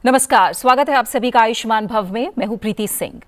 नमस्कार, स्वागत है आप सभी का आयुष्मान भव में। मैं हूं प्रीति सिंह।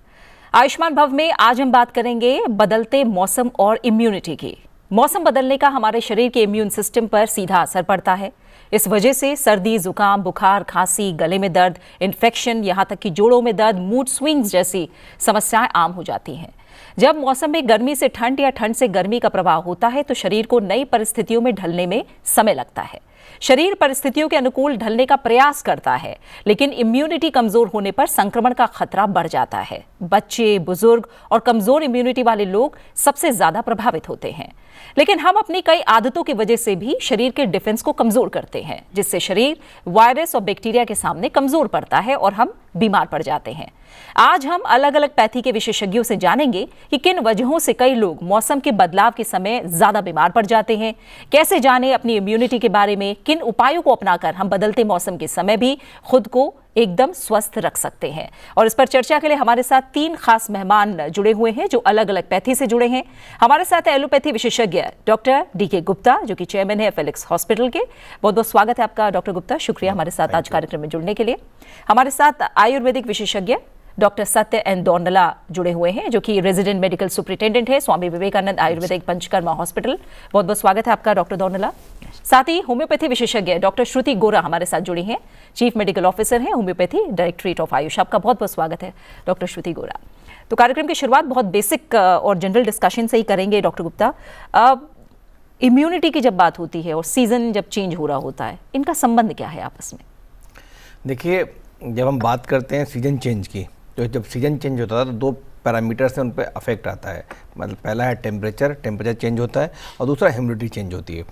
आयुष्मान भव में आज हम बात करेंगे बदलते मौसम और इम्यूनिटी की। मौसम बदलने का हमारे शरीर के इम्यून सिस्टम पर सीधा असर पड़ता है। इस वजह से सर्दी, जुकाम, बुखार, खांसी, गले में दर्द, इन्फेक्शन, यहाँ तक कि जोड़ों में दर्द, मूड स्विंग्स जैसी समस्याएं आम हो जाती हैं। जब मौसम में गर्मी से ठंड या ठंड से गर्मी का प्रभाव होता है तो शरीर को नई परिस्थितियों में ढलने में समय लगता है। शरीर परिस्थितियों के अनुकूल ढलने का प्रयास करता है, लेकिन इम्यूनिटी कमजोर होने पर संक्रमण का खतरा बढ़ जाता है। बच्चे, बुजुर्ग और कमजोर इम्यूनिटी वाले लोग सबसे ज्यादा प्रभावित होते हैं। लेकिन हम अपनी कई आदतों की वजह से भी शरीर के डिफेंस को कमजोर करते हैं, जिससे शरीर वायरस और बैक्टीरिया के सामने कमजोर पड़ता है और हम बीमार पड़ जाते हैं। आज हम अलग अलग पैथी के विशेषज्ञों से जानेंगे कि किन वजहों से कई लोग मौसम के बदलाव के समय ज्यादा बीमार पड़ जाते हैं, कैसे जाने अपनी इम्यूनिटी के बारे में, किन उपायों को अपनाकर हम बदलते मौसम के समय भी खुद को एकदम स्वस्थ रख सकते हैं। और इस पर चर्चा के लिए हमारे साथ 3 खास मेहमान जुड़े हुए हैं जो अलग अलग पैथी से जुड़े हैं। हमारे साथ है एलोपैथी विशेषज्ञ डॉक्टर डीके गुप्ता, जो कि चेयरमैन है फेलिक्स हॉस्पिटल के। बहुत बहुत स्वागत है आपका डॉक्टर गुप्ता, शुक्रिया हमारे साथ आज कार्यक्रम में जुड़ने के लिए। हमारे साथ आयुर्वेदिक विशेषज्ञ डॉक्टर सत्य एन दोरनला जुड़े हुए हैं, जो कि रेजिडेंट मेडिकल सुपरिटेंडेंट है स्वामी विवेकानंद आयुर्वेदिक पंचकर्मा हॉस्पिटल। बहुत बहुत स्वागत है आपका डॉक्टर दोरनला। साथ ही होम्योपैथी विशेषज्ञ डॉक्टर श्रुति गोरा हमारे साथ जुड़ी हैं, चीफ मेडिकल ऑफिसर हैं होम्योपैथी डायरेक्टरेट ऑफ आयुष। आपका बहुत बहुत स्वागत है डॉक्टर श्रुति गोरा। तो कार्यक्रम की शुरुआत बहुत बेसिक और जनरल डिस्कशन से ही करेंगे। डॉक्टर गुप्ता, इम्यूनिटी की जब बात होती है और सीजन जब चेंज हो रहा होता है, इनका संबंध क्या है आपस में? देखिए, जब हम बात करते हैं सीजन चेंज की, तो जब सीजन चेंज होता है तो 2 पैरामीटर से उन पर अफेक्ट आता है। मतलब पहला है टेम्परेचर चेंज होता है और दूसरा ह्यूमिडिटी चेंज होती है।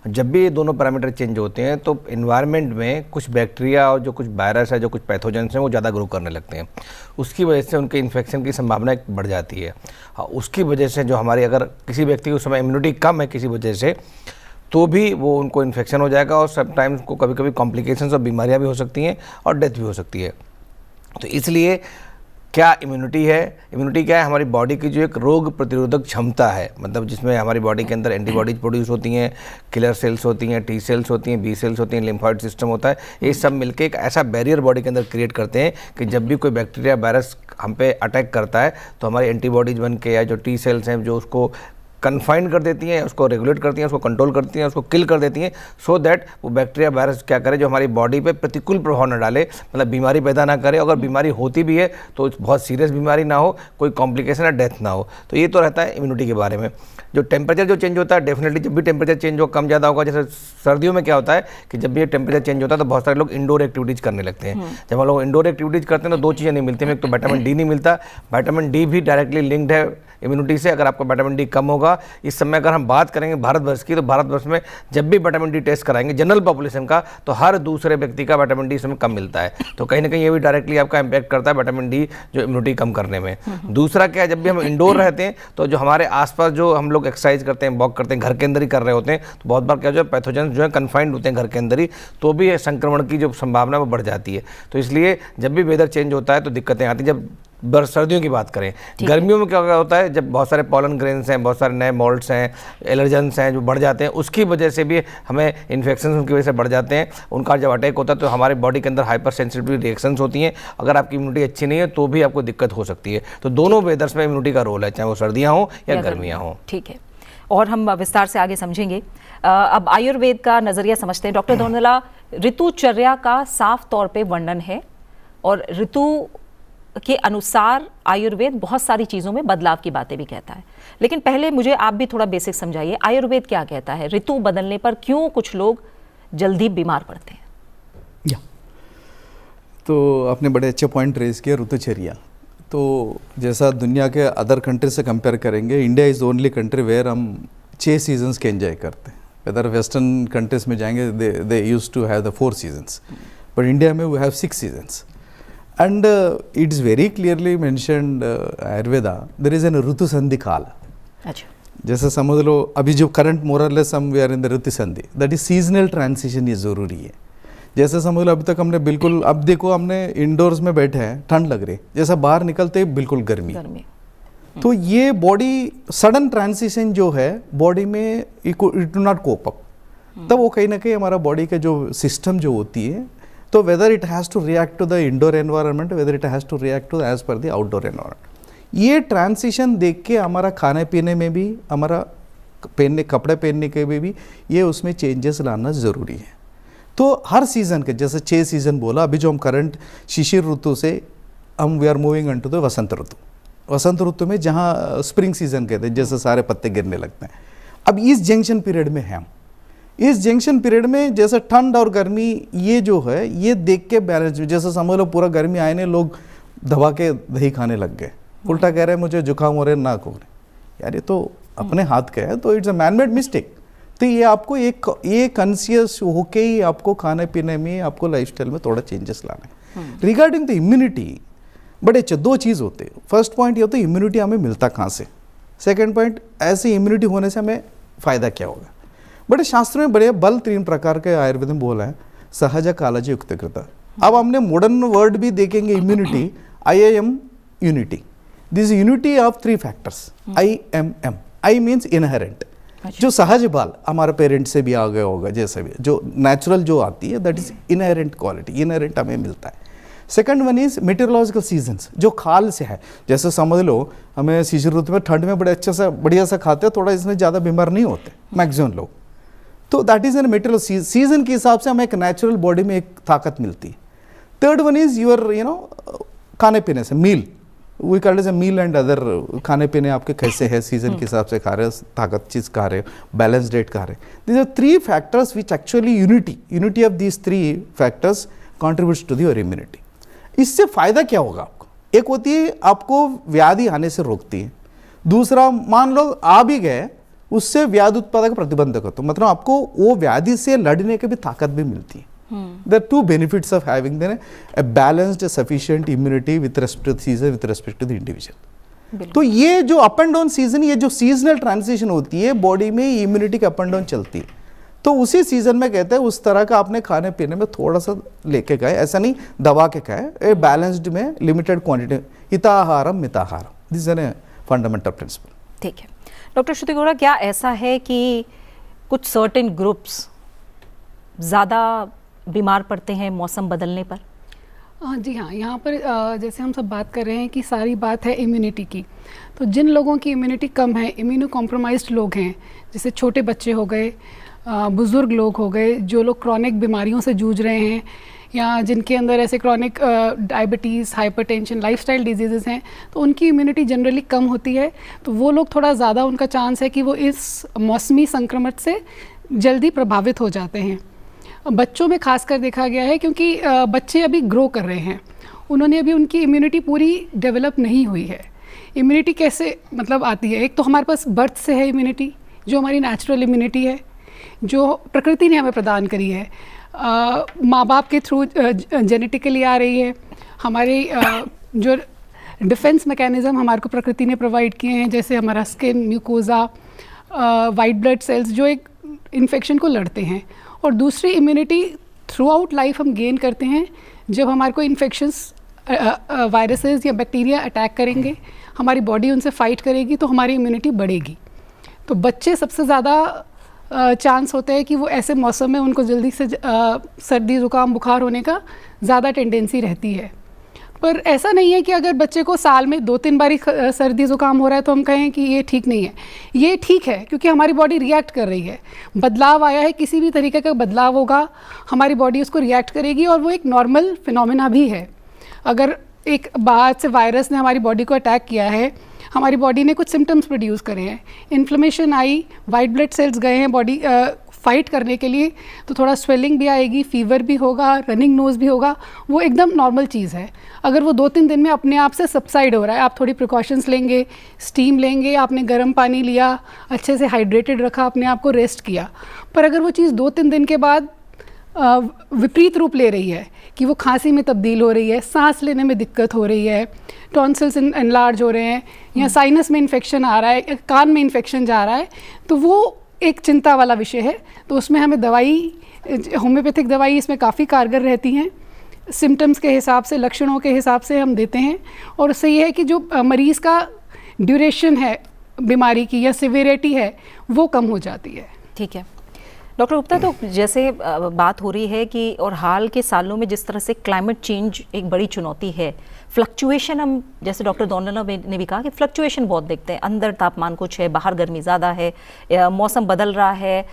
जब भी ये दोनों पैरामीटर चेंज होते हैं तो इन्वायरमेंट में कुछ बैक्टीरिया और जो कुछ वायरस है, जो कुछ पैथोजेंस हैं, वो ज़्यादा ग्रो करने लगते हैं। उसकी वजह से उनके इन्फेक्शन की संभावना बढ़ जाती है। उसकी वजह से जो हमारी, अगर किसी व्यक्ति की उस समय इम्यूनिटी कम है किसी वजह से, तो भी वो उनको इन्फेक्शन हो जाएगा और समटाइम्स को कभी कभी कॉम्प्लिकेशंस और बीमारियाँ भी हो सकती हैं और डेथ भी हो सकती है। तो इसलिए क्या इम्यूनिटी है? इम्यूनिटी क्या है? हमारी बॉडी की जो एक रोग प्रतिरोधक क्षमता है, मतलब जिसमें हमारी बॉडी के अंदर एंटीबॉडीज प्रोड्यूस होती हैं, किलर सेल्स होती हैं, टी सेल्स होती हैं, बी सेल्स होती हैं, लिम्फोइड सिस्टम होता है। ये सब मिलके एक ऐसा बैरियर बॉडी के अंदर क्रिएट करते हैं कि जब भी कोई बैक्टीरिया वायरस हम पे अटैक करता है तो हमारी एंटीबॉडीज बन के, या जो टी सेल्स हैं जो उसको कन्फाइन कर देती हैं, उसको रेगुलेट करती हैं, उसको कंट्रोल करती हैं, उसको किल कर देती हैं, सो दैट वो बैक्टीरिया वायरस क्या करे, जो हमारी बॉडी पे प्रतिकूल प्रभाव न डाले, मतलब बीमारी पैदा ना करे। अगर बीमारी होती भी है तो बहुत सीरियस बीमारी ना हो, कोई कॉम्प्लिकेशन या डेथ ना हो। तो ये तो रहता है इम्यूनिटी के बारे में। जो टेम्परेचर जो चेंज होता है, डेफिनेटली जब भी टेम्परेचर चेंज हो, कम ज़्यादा होगा। जैसे सर्दियों में क्या होता है कि जब भी टेम्परेचर चेंज होता है तो बहुत सारे लोग इंडोर एक्टिविटीज़ करने लगते हैं। जब हम लोग इंडोर एक्टिविटीज़ करते हैं तो 2 चीज़ें नहीं मिलती हैं। एक तो विटामिन डी नहीं मिलता, विटामिन डी भी डायरेक्टली लिंक्ड है इम्यूनिटी से। अगर आपका विटामिन डी कम होगा, इस समय अगर हम बात करेंगे भारतवर्ष की, तो भारतवर्ष में जब भी विटामिन डी टेस्ट कराएंगे जनरल पॉपुलेशन का, तो हर दूसरे व्यक्ति का विटामिन डी इसमें कम मिलता है। तो कहीं ना कहीं ये भी डायरेक्टली आपका इम्पैक्ट करता है विटामिन डी जो इम्यूनिटी कम करने में। दूसरा क्या है, जब भी हम इंडोर रहते हैं तो जो हमारे आसपास जो हम लोग एक्सरसाइज करते हैं, वॉक करते हैं, घर के अंदर ही कर रहे होते हैं, तो बहुत बार क्या जो पैथोजन जो है कन्फाइंड होते हैं घर के अंदर ही, तो भी संक्रमण की जो संभावना वो बढ़ जाती है। तो इसलिए जब भी वेदर चेंज होता है तो दिक्कतें आती हैं। जब सर्दियों की बात करें, गर्मियों में क्या होता है, जब बहुत सारे पॉलन ग्रेन्स हैं, बहुत सारे नए मोल्ड्स हैं, एलर्जेंस हैं जो बढ़ जाते हैं, उसकी वजह से भी हमें इन्फेक्शन उनकी वजह से बढ़ जाते हैं। उनका जब अटैक होता है तो हमारी बॉडी के अंदर हाइपर सेंसिटिव रिएक्शंस होती हैं। अगर आपकी इम्यूनिटी अच्छी नहीं है तो भी आपको दिक्कत हो सकती है। तो दोनों वेदर्स में इम्यूनिटी का रोल है, चाहे वो सर्दियाँ हों या गर्मियाँ हों। ठीक है, और हम विस्तार से आगे समझेंगे। अब आयुर्वेद का नजरिया समझते हैं। डॉक्टर दोरनला, ऋतुचर्या का साफ तौर पे वर्णन है और ऋतु के अनुसार आयुर्वेद बहुत सारी चीज़ों में बदलाव की बातें भी कहता है। लेकिन पहले मुझे आप भी थोड़ा बेसिक समझाइए, आयुर्वेद क्या कहता है? ऋतु बदलने पर क्यों कुछ लोग जल्दी बीमार पड़ते हैं? तो आपने बड़े अच्छे पॉइंट रेज किया, ऋतुचर्या। तो जैसा दुनिया के अदर कंट्री से कंपेयर करेंगे, India is only country where हम 6 सीजन्स के एंजॉय करते हैं। अदर वेस्टर्न कंट्रीज में जाएंगे, they use to have the 4 seasons, but India में we have 6 seasons. And it is very clearly mentioned Ayurveda, there is an ऋतु संधि काल। अच्छा, जैसे समझ लो अभी जो करंट मोरलेस हम वी आर इन द ऋतु संधि, दैट इज सीजनल ट्रांसिशन, ये ज़रूरी है। जैसे समझ लो अभी तक हमने बिल्कुल, अब देखो हमने इंडोर्स में बैठे हैं, ठंड लग रही, जैसा बाहर निकलते ही बिल्कुल गर्मी। तो ये बॉडी सडन ट्रांसिशन जो है बॉडी में, it do not cope up. तब वो कहीं ना कहीं हमारा बॉडी का जो सिस्टम जो होती है, तो whether it has to react to the indoor environment, whether it has to react to as per the outdoor environment. ये ट्रांसिशन देख के हमारा खाने पीने में भी, हमारा कपड़े पहनने के में भी ये उसमें चेंजेस लाना ज़रूरी है। तो हर सीज़न के, जैसे 6 सीज़न बोला, अभी जो हम करंट शिशिर ऋतु से हम we are moving into the वसंत ऋतु। वसंत ऋतु में जहाँ स्प्रिंग सीज़न कहते हैं, जैसे सारे पत्ते गिरने लगते हैं, अब इस जंक्शन पीरियड में है हम। इस जंक्शन पीरियड में जैसे ठंड और गर्मी ये जो है ये देख के बैलेंस, जैसे समझ लो पूरा गर्मी आए ने लोग दबा के दही खाने लग गए, उल्टा कह रहे हैं मुझे जुकाम हो रहे नाक हो रहे, यार ये तो अपने हाथ का है, तो इट्स अ मैनमेड मिस्टेक। तो ये आपको ये कॉन्शियस होके ही आपको खाने पीने में, आपको लाइफस्टाइल में थोड़ा चेंजेस लाना है। रिगार्डिंग द इम्यूनिटी, बड़े अच्छे 2 चीज़ होते हैं। फर्स्ट पॉइंट ये होता है इम्यूनिटी हमें मिलता कहाँ से, सेकंड पॉइंट ऐसे इम्यूनिटी होने से हमें फ़ायदा क्या होगा। बड़े शास्त्रों में बड़े बल 3 प्रकार के आयुर्वेद में बोला है, सहज कालज युक्त कृत। अब हमने मॉडर्न वर्ड भी देखेंगे immunity, IIM unity, this unity of 3 factors, IMM, I means inherent, जो सहज बल हमारे पेरेंट्स से भी आ गया होगा, जैसे भी जो नेचुरल जो आती है that is inherent quality, inherent हमें मिलता है। Second one is meteorological seasons, जो खाल से है, जैसे समझ लो हमें शिशिर ऋतु में ठंड में बड़े अच्छे से बढ़िया सा खाते हैं, थोड़ा इसमें ज़्यादा बीमार नहीं होते मैक्सिमम लोग, तो that is an material season के हिसाब से हमें एक नेचुरल बॉडी में एक ताकत मिलती है। थर्ड वन इज यूर खाने पीने से, meal, we call it as meal and other, खाने पीने आपके कैसे है, सीजन के हिसाब से खा रहे हो, ताकत चीज़ खा रहे हो, बैलेंस डाइट खा रहे हो। These are 3 factors which actually unity of these 3 factors contributes to your immunity. इससे फ़ायदा क्या होगा आपको, एक होती है आपको व्याधि आने से रोकती है, दूसरा मान लो आ भी गए उससे व्याधि उत्पादक प्रतिबंधक होता है, मतलब आपको वो व्याधि से लड़ने की भी ताकत भी मिलती है। There are 2 benefits of having a balanced, sufficient immunity with respect to the season, with respect to the individual. तो ये जो अप एंड डाउन सीजन, ये जो सीजनल ट्रांजिशन होती है बॉडी में, इम्यूनिटी के अप एंड डाउन चलती है, तो उसी सीजन में कहते हैं उस तरह का आपने खाने पीने में थोड़ा सा लेके गए, ऐसा नहीं दबा के खाए, बैलेंस्ड में लिमिटेड क्वांटिटी, हिताहारम मिताहारम, this is a fundamental principle. ठीक है डॉक्टर श्रुति गौड़ा, क्या ऐसा है कि कुछ सर्टेन ग्रुप्स ज़्यादा बीमार पड़ते हैं मौसम बदलने पर? जी हाँ, यहाँ पर जैसे हम सब बात कर रहे हैं कि सारी बात है इम्यूनिटी की, तो जिन लोगों की इम्यूनिटी कम है, इम्यूनो कॉम्प्रोमाइज्ड लोग हैं, जैसे छोटे बच्चे हो गए, बुज़ुर्ग लोग हो गए, जो लोग क्रॉनिक बीमारियों से जूझ रहे हैं, या जिनके अंदर ऐसे chronic diabetes, hypertension, lifestyle disease हैं, तो उनकी इम्यूनिटी जनरली कम होती है, तो वो लोग थोड़ा ज़्यादा उनका चांस है कि वो इस मौसमी संक्रमण से जल्दी प्रभावित हो जाते हैं। बच्चों में खासकर देखा गया है, क्योंकि बच्चे अभी ग्रो कर रहे हैं, उन्होंने अभी उनकी इम्यूनिटी पूरी डेवलप नहीं हुई है। इम्यूनिटी कैसे मतलब आती है, एक तो हमारे पास बर्थ से है इम्यूनिटी, जो हमारी नेचुरल इम्यूनिटी है, जो प्रकृति ने हमें प्रदान करी है, माँ बाप के थ्रू जेनेटिकली आ रही है, हमारे जो डिफेंस मैकेनिज़्म हमारे को प्रकृति ने प्रोवाइड किए हैं, जैसे हमारा skin, mucosa, white blood cells जो एक इन्फेक्शन को लड़ते हैं, और दूसरी इम्यूनिटी थ्रू आउट लाइफ हम गेन करते हैं जब हमारे को इन्फेक्शंस, वायरसेस या बैक्टीरिया अटैक करेंगे, हमारी बॉडी उनसे फाइट करेगी, तो हमारी इम्यूनिटी बढ़ेगी। तो बच्चे सबसे ज़्यादा चांस होता है कि वो ऐसे मौसम में उनको जल्दी से सर्दी ज़ुकाम बुखार होने का ज़्यादा टेंडेंसी रहती है। पर ऐसा नहीं है कि अगर बच्चे को साल में 2-3 बारी सर्दी ज़ुकाम हो रहा है तो हम कहें कि ये ठीक नहीं है। ये ठीक है, क्योंकि हमारी बॉडी रिएक्ट कर रही है, बदलाव आया है, किसी भी तरीके का बदलाव होगा हमारी बॉडी उसको रिएक्ट करेगी, और वो एक नॉर्मल फिनोमेना भी है। अगर एक बाहर से वायरस ने हमारी बॉडी को अटैक किया है, हमारी बॉडी ने कुछ सिम्टम्स प्रोड्यूस करे हैं, इन्फ्लेमेशन आई, वाइट ब्लड सेल्स गए हैं बॉडी फाइट करने के लिए, तो थोड़ा स्वेलिंग भी आएगी, फीवर भी होगा, रनिंग नोज़ भी होगा, वो एकदम नॉर्मल चीज़ है। अगर वो 2-3 दिन में अपने आप से सबसाइड हो रहा है, आप थोड़ी प्रिकॉशंस लेंगे, स्टीम लेंगे, आपने गर्म पानी लिया, अच्छे से हाइड्रेटेड रखा, अपने आप को रेस्ट किया, पर अगर वो चीज़ 2-3 दिन के बाद विपरीत रूप ले रही है कि वो खांसी में तब्दील हो रही है, सांस लेने में दिक्कत हो रही है, टॉन्सिल्स एनलार्ज हो रहे हैं, या साइनस में इन्फेक्शन आ रहा है, कान में इन्फेक्शन जा रहा है, तो वो एक चिंता वाला विषय है। तो उसमें हमें दवाई, होम्योपैथिक दवाई इसमें काफ़ी कारगर रहती हैं, सिम्टम्स के हिसाब से, लक्षणों के हिसाब से हम देते हैं, और उससे ये है कि जो मरीज़ का ड्यूरेशन है बीमारी की या सिवियरिटी है वो कम हो जाती है। ठीक है डॉक्टर गुप्ता, तो जैसे बात हो रही है कि और हाल के सालों में जिस तरह से क्लाइमेट चेंज एक बड़ी चुनौती है, फ्लक्चुएशन, हम जैसे डॉक्टर दोनला ने भी कहा कि फ्लक्चुएशन बहुत देखते हैं, अंदर तापमान कुछ है, बाहर गर्मी ज़्यादा है, मौसम बदल रहा है,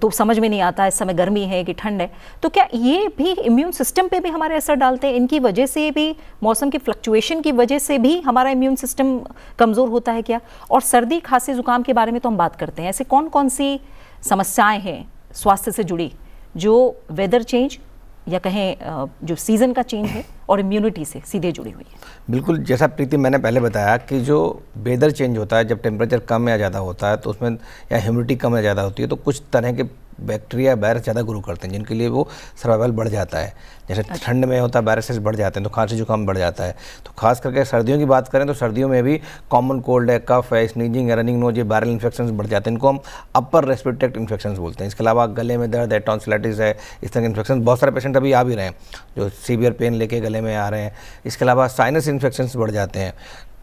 तो समझ में नहीं आता इस समय गर्मी है कि ठंड है, तो क्या ये भी इम्यून सिस्टम पे भी हमारे असर डालते हैं? इनकी वजह से भी, मौसम की फ्लक्चुएशन की वजह से भी हमारा इम्यून सिस्टम कमज़ोर होता है क्या? और सर्दी खांसी ज़ुकाम के बारे में तो हम बात करते हैं, ऐसे कौन कौन सी समस्याएं हैं स्वास्थ्य से जुड़ी जो वेदर चेंज या कहें जो सीज़न का चेंज है और इम्यूनिटी से सीधे जुड़ी हुई है? बिल्कुल, जैसा प्रीति मैंने पहले बताया कि जो वेदर चेंज होता है, जब टेम्परेचर कम या ज़्यादा होता है तो उसमें या ह्यूमिडिटी कम या ज़्यादा होती है तो कुछ तरह के बैक्टीरिया वायरस ज़्यादा ग्रो करते हैं, जिनके लिए वो सर्वाइवल बढ़ जाता है। जैसे ठंड में होता है वायरसेस बढ़ जाते हैं तो खांसी जुकाम बढ़ जाता है। तो खास करके सर्दियों की बात करें तो सर्दियों में भी कॉमन कोल्ड है, कफ है, स्नीजिंग है, रनिंग नोज, ये वायरल इन्फेक्शन बढ़ जाते हैं। इनको हम अपर रेस्पिरेटरी ट्रैक्ट इन्फेक्शन बोलते हैं। इसके अलावा गले में दर्द है, टॉन्सिलाइटिस है, इस तरह के इन्फेक्शन बहुत सारे पेशेंट अभी आ भी रहे हैं जो सीवियर पेन लेके गले में आ रहे हैं। इसके अलावा साइनस इन्फेक्शन बढ़ जाते हैं।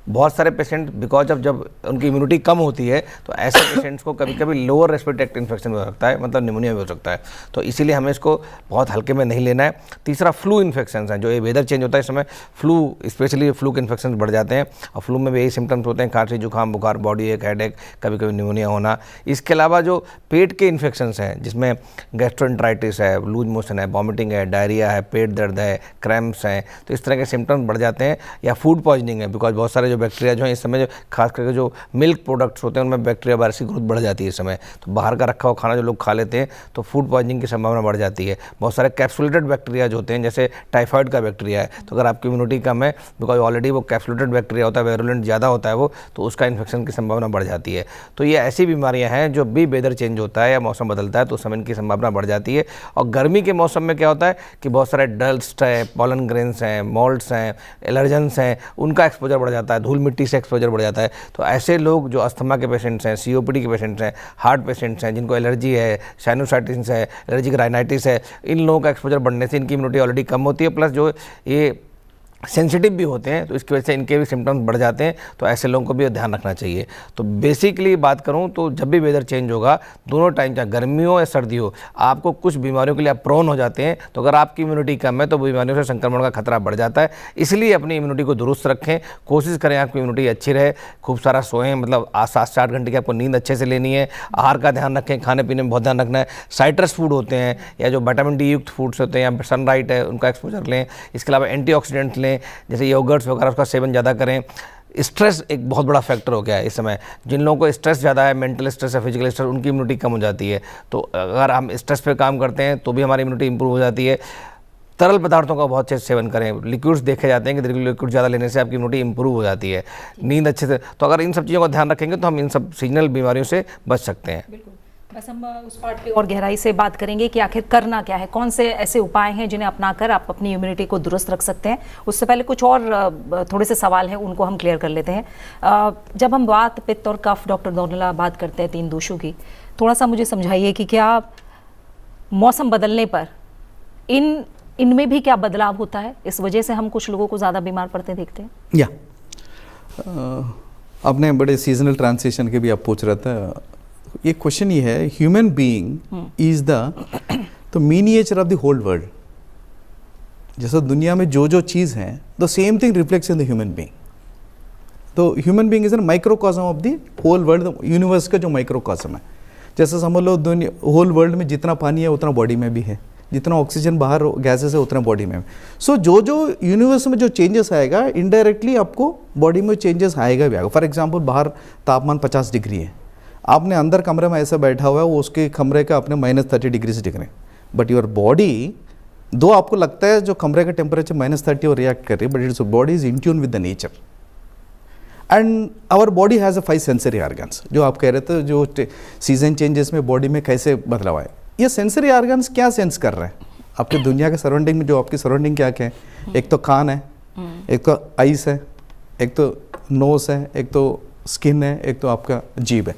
बहुत सारे पेशेंट बिकॉज ऑफ जब उनकी इम्यूनिटी कम होती है तो ऐसे पेशेंट्स को कभी कभी लोअर रेस्पिरेटरी ट्रैक्ट इन्फेक्शन हो सकता है, मतलब निमोनिया भी हो सकता है। तो इसीलिए हमें इसको बहुत हल्के में नहीं लेना है। तीसरा फ्लू इन्फेक्शन है, जो ये वेदर चेंज होता है इस समय फ्लू, स्पेशली फ्लू के इन्फेक्शन बढ़ जाते हैं और फ्लू में भी यही सिम्टम्स होते हैं, खांसी जुकाम बुखार, बॉडी एक, हेडेक, कभी कभी निमोनिया होना। इसके अलावा जो पेट के इन्फेक्शन हैं जिसमें गैस्ट्रोएंटराइटिस है, लूज मोशन है, वॉमिटिंग है, डायरिया है, पेट दर्द है, क्रैम्प्स हैं, तो इस तरह के सिम्टम्स बढ़ जाते हैं। या फूड पॉइजनिंग है, बिकॉज बहुत सारे जो बैक्टीरिया जो हैं इस समय जो खास करके जो मिल्क प्रोडक्ट्स होते हैं उनमें बैक्टीरिया वायरस की ग्रोथ बढ़ जाती है इस समय। तो बाहर का रखा हुआ खाना जो लोग खा लेते हैं तो फूड पॉइजनिंग की संभावना बढ़ जाती है। बहुत सारे कैप्सुलेटेड बैक्टीरिया जो होते हैं, जैसे टाइफाइड का बैक्टीरिया है, तो अगर आपकी इम्यूनिटी कम है बिकॉज ऑलरेडी वो कैप्सुलेटेड बैक्टीरिया होता है, वेरुलेंट ज़्यादा होता है वो, तो उसका इन्फेक्शन की संभावना बढ़ जाती है। तो ये ऐसी बीमारियाँ हैं जो भी वेदर चेंज होता है या मौसम बदलता है तो उस समय इनकी संभावना बढ़ जाती है। और गर्मी के मौसम में क्या होता है कि बहुत सारे डस्ट है, पॉलन ग्रेन्स हैं, मॉल्ट्स हैं, एलर्जेंस हैं, उनका एक्सपोजर बढ़ जाता है, धूल मिट्टी से एक्सपोजर बढ़ जाता है। तो ऐसे लोग जो अस्थमा के पेशेंट्स हैं, सीओपीडी के पेशेंट्स हैं, हार्ट पेशेंट्स हैं, जिनको एलर्जी है, साइनोसाइटिस है, एलर्जिक राइनाइटिस है, इन लोगों का एक्सपोजर बढ़ने से इनकी इम्यूनिटी ऑलरेडी कम होती है, प्लस जो ये सेंसिटिव भी होते हैं तो इसकी वजह से इनके भी सिम्टम्स बढ़ जाते हैं। तो ऐसे लोगों को भी ध्यान रखना चाहिए। तो बेसिकली बात करूं तो जब भी वेदर चेंज होगा, दोनों टाइम चाहे गर्मी हो या सर्दी हो, आपको कुछ बीमारियों के लिए आप प्रोन हो जाते हैं। तो अगर आपकी इम्यूनिटी कम है तो बीमारियों से संक्रमण का खतरा बढ़ जाता है। इसलिए अपनी इम्यूनिटी को दुरुस्त रखें, कोशिश करें आपकी इम्यूनिटी अच्छी रहे, खूब सारा सोएं, मतलब 7 से 8 घंटे की आपको नींद अच्छे से लेनी है। आहार का ध्यान रखें, खाने पीने में बहुत ध्यान रखना है। साइट्रस फूड होते हैं या जो विटामिन डी युक्त फूड्स होते हैं या सनलाइट है उनका एक्सपोजर लें। इसके अलावा एंटीऑक्सीडेंट्स लें, जैसे योगर्ट्स वगैरह, उसका सेवन ज़्यादा करें। स्ट्रेस एक बहुत बड़ा फैक्टर हो गया है इस समय। जिन लोगों को स्ट्रेस ज़्यादा है, मेंटल स्ट्रेस है, फिजिकल स्ट्रेस, उनकी इम्यूनिटी कम हो जाती है। तो अगर हम स्ट्रेस पे काम करते हैं तो भी हमारी इम्यूनिटी इंप्रूव हो जाती है। तरल पदार्थों का बहुत अच्छे से सेवन करें। लिक्विड्स देखे जाते हैं कि लिक्विड ज़्यादा लेने से आपकी इम्यूनिटी इंप्रूव हो जाती है। नींद अच्छे से, तो अगर इन सब चीज़ों का ध्यान रखेंगे तो हम इन सब सीजनल बीमारियों से बच सकते हैं। बिल्कुल, बस हम उस पार्ट पे और गहराई से बात करेंगे कि आखिर करना क्या है, कौन से ऐसे उपाय हैं जिन्हें अपनाकर आप अपनी इम्यूनिटी को दुरुस्त रख सकते हैं। उससे पहले कुछ और थोड़े से सवाल हैं, उनको हम क्लियर कर लेते हैं। जब हम वात, पित्त और कफ, डॉक्टर दोनला बात करते हैं 3 दोषों की, थोड़ा सा मुझे समझाइए कि क्या मौसम बदलने पर इनमें भी क्या बदलाव होता है? इस वजह से हम कुछ लोगों को ज़्यादा बीमार पड़ते देखते हैं। या आपने बड़े सीजनल ट्रांसिशन के भी आप पूछ रहे थे। ये क्वेश्चन ये है, human being is the miniature of the whole world. जैसा दुनिया में जो जो चीज़ है, the same thing reflects in the human being. तो human being is an microcosm of the whole world, universe का जो माइक्रोकॉस्म है। जैसे समझ लो दुनिया, होल वर्ल्ड में जितना पानी है उतना बॉडी में भी है, जितना ऑक्सीजन बाहर गैसेस है उतना बॉडी में। सो जो जो यूनिवर्स में जो चेंजेस आएगा, इनडायरेक्टली आपको बॉडी में चेंजेस आएगा भी आएगा। फॉर एग्जांपल, बाहर तापमान 50 डिग्री है, आपने अंदर कमरे में ऐसा बैठा हुआ है, वो उसके कमरे का अपने -30 डिग्री से दिख रहे हैं, बट योर बॉडी, दो आपको लगता है जो कमरे का टेम्परेचर -30 और रिएक्ट कर रही है, but it's body is in tune with the nature. And our body has a 5 sensory organs. जो आप कह रहे थे जो सीजन चेंजेस में बॉडी में कैसे बदलाव आए, ये सेंसरी ऑर्गन्स क्या सेंस कर रहे हैं आपके दुनिया के सराउंडिंग में? जो आपकी सराउंडिंग क्या क्या है, एक तो कान है, एक तो आइस है, एक तो नोस है, एक तो स्किन है, एक तो आपका जीभ है।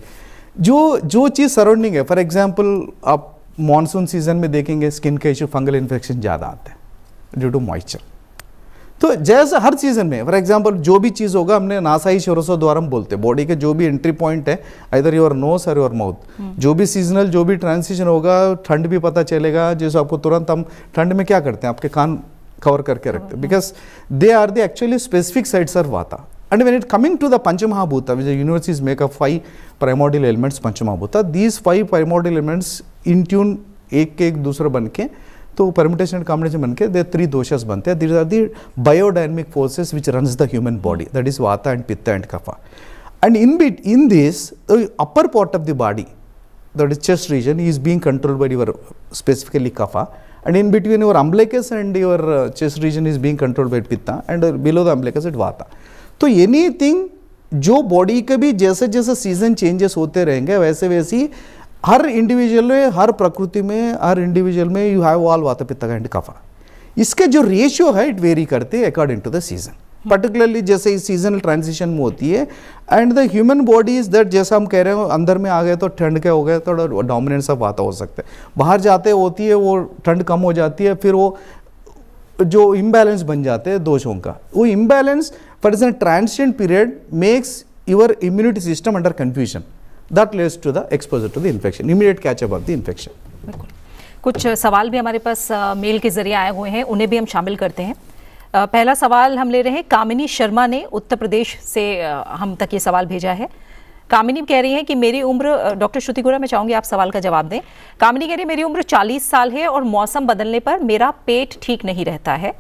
जो चीज़ सराउंडिंग है, फॉर एग्जांपल आप मॉनसून सीजन में देखेंगे स्किन के इशू, फंगल इन्फेक्शन ज़्यादा आते हैं ड्यू टू मॉइस्चर। तो जैसे हर सीजन में फॉर एग्जांपल जो भी चीज़ होगा, हमने नासाई शिरोद्वारम बोलते हैं, बॉडी के जो भी एंट्री पॉइंट है इधर योर नोस और योर माउथ, जो भी सीजनल जो भी ट्रांजिशन होगा, ठंड भी पता चलेगा। जैसे आपको तुरंत हम ठंड में क्या करते हैं, आपके कान कवर करके रखते हैं, because they are the actually specific sites of vata. And when it coming to the Panchamahabhuta, which the universe is make of 5 primordial elements Panchamahabhuta, these 5 primordial elements in tune एक एक दूसरा बन के, तो permutation and combination बन के दे 3 doshas बनते हैं। These are the biodynamic forces which runs the human body, that is Vata and Pitta and Kapha. And in this, the upper part of the body, that is chest region, is being controlled by your specifically Kapha, and in between your umbilicus and your chest region is being controlled by Pitta, and below the umbilicus is Vata. तो anything जो body के भी जैसे जैसे season changes होते रहेंगे वैसे वैसे ही हर इंडिविजुअल में, हर प्रकृति में, हर इंडिविजुअल में यू हैव ऑल वाता पित्त एंड कफा। इसके जो रेशियो है इट वेरी करते हैं according to the season, particularly जैसे इस सीजनल ट्रांजिशन में होती है। And the human body is that, जैसा हम कह रहे हैं अंदर में आ गए तो ठंड के हो गए तो डोमिनेंस ऑफ वाता हो सकता है, बाहर जाते होती है वो ठंड कम हो जाती है, फिर वो जो इम्बैलेंस बन जाते हैं दोषों का, वो imbalance for an transition period makes your immunity system under confusion, that leads to the exposure to the infection, immediate catch up of the infection. बिल्कुल, कुछ सवाल भी हमारे पास मेल के जरिए आए हुए हैं, उन्हें भी हम शामिल करते हैं। पहला सवाल हम ले रहे हैं, कामिनी शर्मा ने उत्तर प्रदेश से हम तक ये सवाल भेजा है। कामिनी कह रही हैं कि मेरी उम्र, डॉक्टर श्रुति गोरा मैं चाहूँगी आप सवाल का जवाब दें। कामिनी कह रही है मेरी उम्र 40 साल है और मौसम बदलने पर मेरा पेट ठीक नहीं रहता है,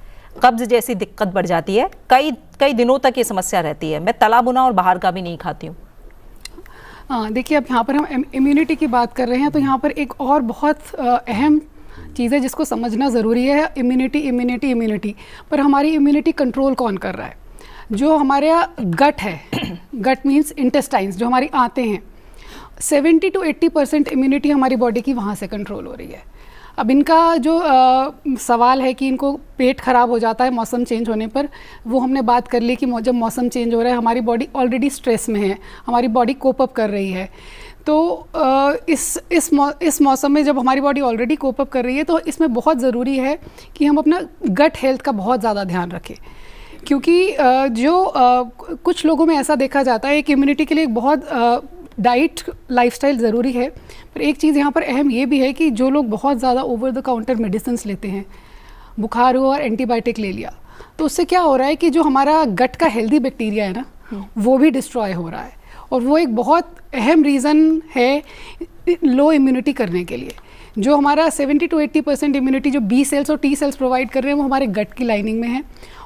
कब्ज जैसी दिक्कत बढ़ जाती है, कई दिनों तक ये समस्या रहती है, मैं तला भुना और बाहर का भी नहीं खाती हूँ। हाँ, देखिए अब यहाँ पर हम इम्यूनिटी की बात कर रहे हैं, तो यहाँ पर एक और बहुत अहम चीज़ है जिसको समझना ज़रूरी है। इम्यूनिटी पर हमारी इम्यूनिटी कंट्रोल कौन कर रहा है? जो हमारे गट है, गट मीन्स इंटेस्टाइन्स, जो हमारी आंतें हैं, 70 to 80% इम्यूनिटी हमारी बॉडी की वहाँ से कंट्रोल हो रही है। अब इनका जो सवाल है कि इनको पेट ख़राब हो जाता है मौसम चेंज होने पर, वो हमने बात कर ली कि जब मौसम चेंज हो रहा है हमारी बॉडी ऑलरेडी स्ट्रेस में है, हमारी बॉडी कोप अप कर रही है। तो इस मौसम में जब हमारी बॉडी ऑलरेडी कोप अप कर रही है तो इसमें बहुत ज़रूरी है कि हम अपना गट हेल्थ का बहुत ज़्यादा ध्यान रखें, क्योंकि कुछ लोगों में ऐसा देखा जाता है कि इम्यूनिटी के लिए बहुत डाइट लाइफस्टाइल ज़रूरी है, पर एक चीज़ यहाँ पर अहम ये भी है कि जो लोग बहुत ज़्यादा ओवर द काउंटर मेडिसिन्स लेते हैं, बुखार हुआ और एंटीबायोटिक ले लिया, तो उससे क्या हो रहा है कि जो हमारा गट का हेल्दी बैक्टीरिया है ना, वो भी डिस्ट्रॉय हो रहा है, और वो एक बहुत अहम रीज़न है लो इम्यूनिटी करने के लिए। जो हमारा 70 to 80% इम्यूनिटी जो बी सेल्स और टी सेल्स प्रोवाइड कर रहे हैं वो हमारे गट की लाइनिंग में है,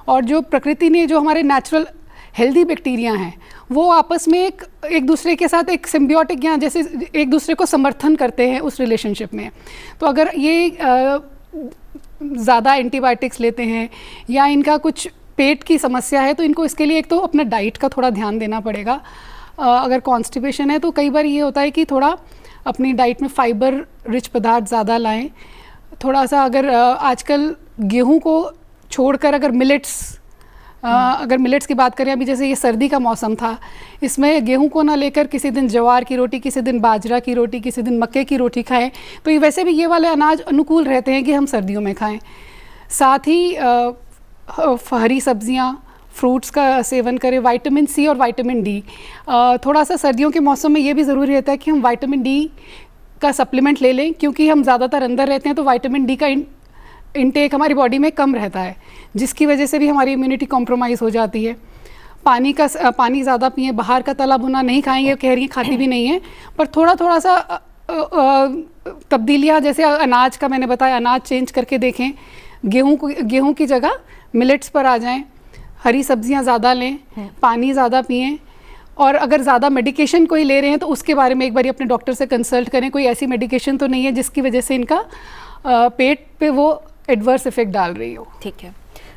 और जो प्रकृति ने जो हमारे नेचुरल हेल्दी बैक्टीरिया हैं वो आपस में एक दूसरे के साथ एक सिम्बियोटिक या जैसे एक दूसरे को समर्थन करते हैं उस रिलेशनशिप में। तो अगर ये ज़्यादा एंटीबायोटिक्स लेते हैं या इनका कुछ पेट की समस्या है तो इनको इसके लिए एक तो अपना डाइट का थोड़ा ध्यान देना पड़ेगा। अगर कॉन्स्टिपेशन है तो कई बार ये होता है कि थोड़ा अपनी डाइट में फाइबर रिच पदार्थ ज़्यादा लाएं। थोड़ा सा अगर आजकल गेहूं को छोड़कर अगर मिलेट्स की बात करें, अभी जैसे ये सर्दी का मौसम था, इसमें गेहूं को ना लेकर किसी दिन ज्वार की रोटी, किसी दिन बाजरा की रोटी, किसी दिन मक्के की रोटी खाएं, तो ये वैसे भी ये वाले अनाज अनुकूल रहते हैं कि हम सर्दियों में खाएं। साथ ही हरी सब्जियां, फ्रूट्स का सेवन करें, विटामिन सी और विटामिन डी। थोड़ा सा सर्दियों के मौसम में ये भी ज़रूरी रहता है कि हम विटामिन डी का सप्लीमेंट ले लें, क्योंकि हम ज़्यादातर अंदर रहते हैं तो विटामिन डी का इनटेक हमारी बॉडी में कम रहता है, जिसकी वजह से भी हमारी इम्यूनिटी कॉम्प्रोमाइज़ हो जाती है। पानी ज़्यादा पिए, बाहर का तला भुना नहीं खाएंगे, कह रही हैं खाती भी नहीं है, पर थोड़ा सा तब्दीलियाँ, जैसे अनाज का मैंने बताया, अनाज चेंज करके देखें, गेहूँ की जगह मिलेट्स पर आ जाएं, हरी सब्जियां ज़्यादा लें, पानी ज़्यादा पिएं, और अगर ज़्यादा मेडिकेशन कोई ले रहे हैं तो उसके बारे में एक बार अपने डॉक्टर से कंसल्ट करें, कोई ऐसी मेडिकेशन तो नहीं है जिसकी वजह से इनका पेट पे वो एडवर्स इफेक्ट डाल रही हो। ठीक है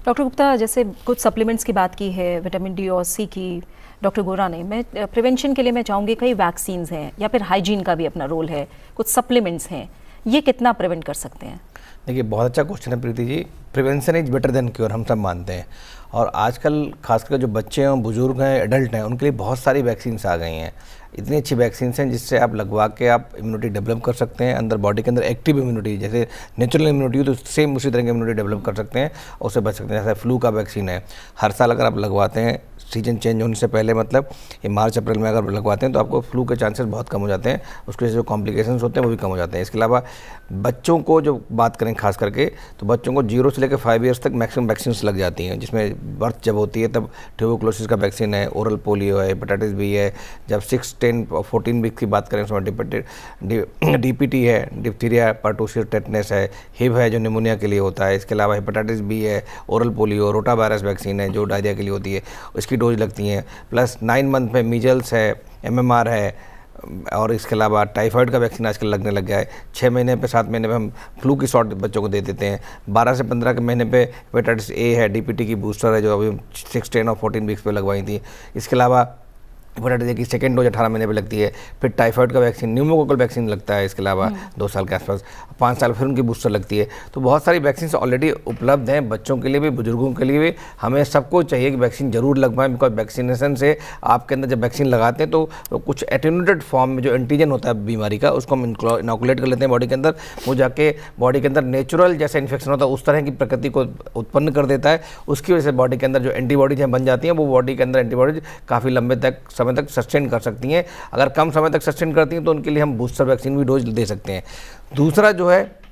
डॉक्टर गुप्ता, जैसे कुछ सप्लीमेंट्स की बात की है, विटामिन डी और सी की डॉक्टर गोरा ने, मैं प्रिवेंशन के लिए मैं चाहूँगी कई वैक्सीन्स हैं या फिर हाइजीन का भी अपना रोल है, कुछ सप्लीमेंट्स हैं, ये कितना प्रिवेंट कर सकते हैं? देखिए बहुत अच्छा क्वेश्चन है Preeti ji. Prevention is better than cure, हम सब मानते हैं, और आजकल खासकर जो बच्चे हैं, बुजुर्ग हैं, एडल्ट हैं, उनके लिए बहुत सारी वैक्सीन्स आ गई हैं। इतनी अच्छी वैक्सीन हैं जिससे आप लगवा के आप इम्यूनिटी डेवलप कर सकते हैं अंदर बॉडी के अंदर। एक्टिव इम्यूनिटी जैसे नेचुरल इम्यूनिटी हो तो सेम उसी तरह की इम्यूनिटी डेवलप कर सकते हैं और उससे बच सकते हैं। जैसे फ्लू का वैक्सीन है, हर साल अगर आप लगवाते हैं सीजन चेंज होने से पहले, मतलब ये मार्च अप्रैल में अगर लगवाते हैं तो आपको फ्लू के चांसेस बहुत कम हो जाते हैं, उसके जो कॉम्प्लिकेशंस होते हैं वो भी कम हो जाते हैं। इसके अलावा बच्चों को जो बात करें खास करके, तो बच्चों को 0 से लेकर 5 ईयर्स तक मैक्सिमम वैक्सीन लग जाती हैं, जिसमें बर्थ जब होती है तब ट्यूबरकुलोसिस का वैक्सीन है, ओरल पोलियो है, हेपेटाइटिस बी है। जब 6, 10, 14 वीक की बात करें उसमें DPT है, डिप्थीरिया, पर्टूसिस, टेटनस है, हिब है जो निमोनिया के लिए होता है। इसके अलावा हेपेटाइटिस बी है, oral polio, rota virus vaccine है जो डायरिया के लिए होती है, इसकी डोज लगती हैं। प्लस 9 मंथ में मीजल्स है, MMR है, और इसके अलावा टाइफाइड का वैक्सीन आजकल लगने लग गया है। 6 महीने पे 7 महीने पे हम फ्लू की शॉट बच्चों को दे देते हैं। 12 से 15 के महीने पे हेपेटाइटिस A है, DPT की बूस्टर है जो अभी 6, 10 और 14 वीक्स पे लगवाई थी। इसके अलावा हेपेटाइटिस A की सेकेंड डोज 18 महीने पे लगती है। फिर टाइफाइड का वैक्सीन, न्यूमोकोकल वैक्सीन लगता है इसके अलावा 2 साल के आसपास, 5 साल फिर उनकी बूस्टर लगती है। तो बहुत सारी वैक्सीन ऑलरेडी उपलब्ध हैं बच्चों के लिए भी, बुजुर्गों के लिए भी। हमें सबको चाहिए कि वैक्सीन जरूर लगवाएं, बिकॉज वैक्सीनेशन से आपके अंदर जब वैक्सीन लगाते हैं तो कुछ एटेन्यूएटेड फॉर्म में जो एंटीजन होता है बीमारी का, उसको हम इनोकुलेट कर लेते हैं बॉडी के अंदर। वो जाके बॉडी के अंदर नेचुरल जैसा इन्फेक्शन होता है उस तरह की प्रकृति को उत्पन्न कर देता है। उसकी वजह से बॉडी के अंदर जो एंटीबॉडीज बन जाती हैं, वो बॉडी के अंदर एंटीबॉडीज काफ़ी लंबे समय तक सस्टेन कर सकती हैं। अगर कम समय तक सस्टेन करती हैं तो उनके लिए हम बूस्टर वैक्सीन भी डोज दे सकते हैं। दूसरा जो है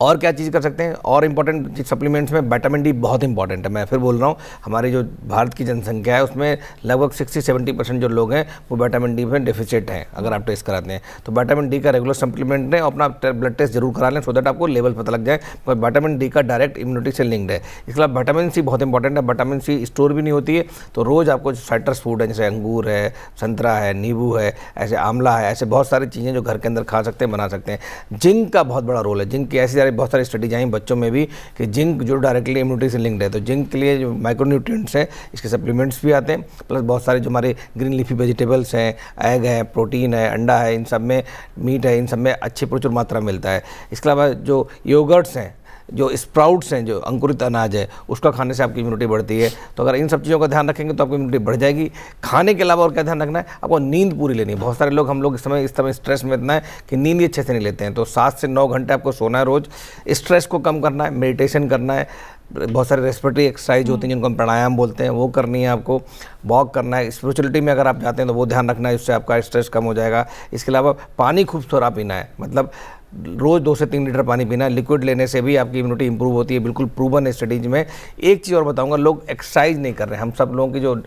और क्या चीज़ कर सकते हैं, और इम्पॉर्टेंट सप्लीमेंट्स में विटामिन डी बहुत इंपॉर्टेंट है। मैं फिर बोल रहा हूँ, हमारी जो भारत की जनसंख्या है उसमें लगभग 60-70% जो लोग हैं वो विटामिन डी में डेफिसिट हैं। अगर आप टेस्ट कराते हैं तो विटामिन डी का रेगुलर सप्लीमेंट लें, अपना ब्लड टेस्ट जरूर करा लें, सो दैट आपको लेवल पता लग जाए। पर विटामिन डी का डायरेक्ट इम्यूनिटी से लिंक्ड है। इसके अलावा विटामिन सी बहुत इंपॉर्टेंट है। विटामिन सी स्टोर भी नहीं होती है, तो रोज़ आपको साइट्रस फूड है, जैसे अंगूर है, संतरा है, नींबू है, ऐसे आंवला है, ऐसे बहुत सारी चीज़ें जो घर के अंदर खा सकते हैं, बना सकते हैं। जिंक का बहुत बड़ा रोल है। जिंक की ऐसी बहुत सारी स्टडीज आई बच्चों में भी कि जिंक जो डायरेक्टली इम्यूनिटी से लिंक्ड है। तो जिंक के लिए जो माइक्रोन्यूट्रिएंट्स हैं, इसके सप्लीमेंट्स भी आते हैं। प्लस बहुत सारे जो हमारे ग्रीन लीफी वेजिटेबल्स हैं, एग है, प्रोटीन है, अंडा है, इन सब में, मीट है, इन सब में अच्छी प्रचुर मात्रा मिलता है। इसके अलावा जो योगर्ट्स हैं, जो स्प्राउट्स हैं, जो अंकुरित अनाज है, उसका खाने से आपकी इम्यूनिटी बढ़ती है। तो अगर इन सब चीज़ों का ध्यान रखेंगे तो आपकी इम्यूनिटी बढ़ जाएगी। खाने के अलावा और क्या ध्यान रखना है, आपको नींद पूरी लेनी है। बहुत सारे लोग, हम लोग इस समय स्ट्रेस में इतना है कि नींद ही अच्छे से नहीं लेते हैं। तो 7 से 9 घंटे आपको सोना है रोज़। स्ट्रेस को कम करना है, मेडिटेशन करना है, बहुत सारे रेस्पिरेटरी एक्सरसाइज होती हैं जिनको हम प्राणायाम बोलते हैं, वो करनी है आपको। वॉक करना है। स्पिरिचुअलिटी में अगर आप जाते हैं तो वो ध्यान रखना है, इससे आपका स्ट्रेस कम हो जाएगा। इसके अलावा पानी खूब थोड़ा पीना है, मतलब रोज़ 2 से 3 लीटर पानी पीना है। लिक्विड लेने से भी आपकी इम्यूनिटी इंप्रूव होती है, बिल्कुल प्रूवन है स्टडीज में। एक चीज़ और बताऊंगा, लोग एक्सरसाइज नहीं कर रहे हैं। हम सब लोगों की जो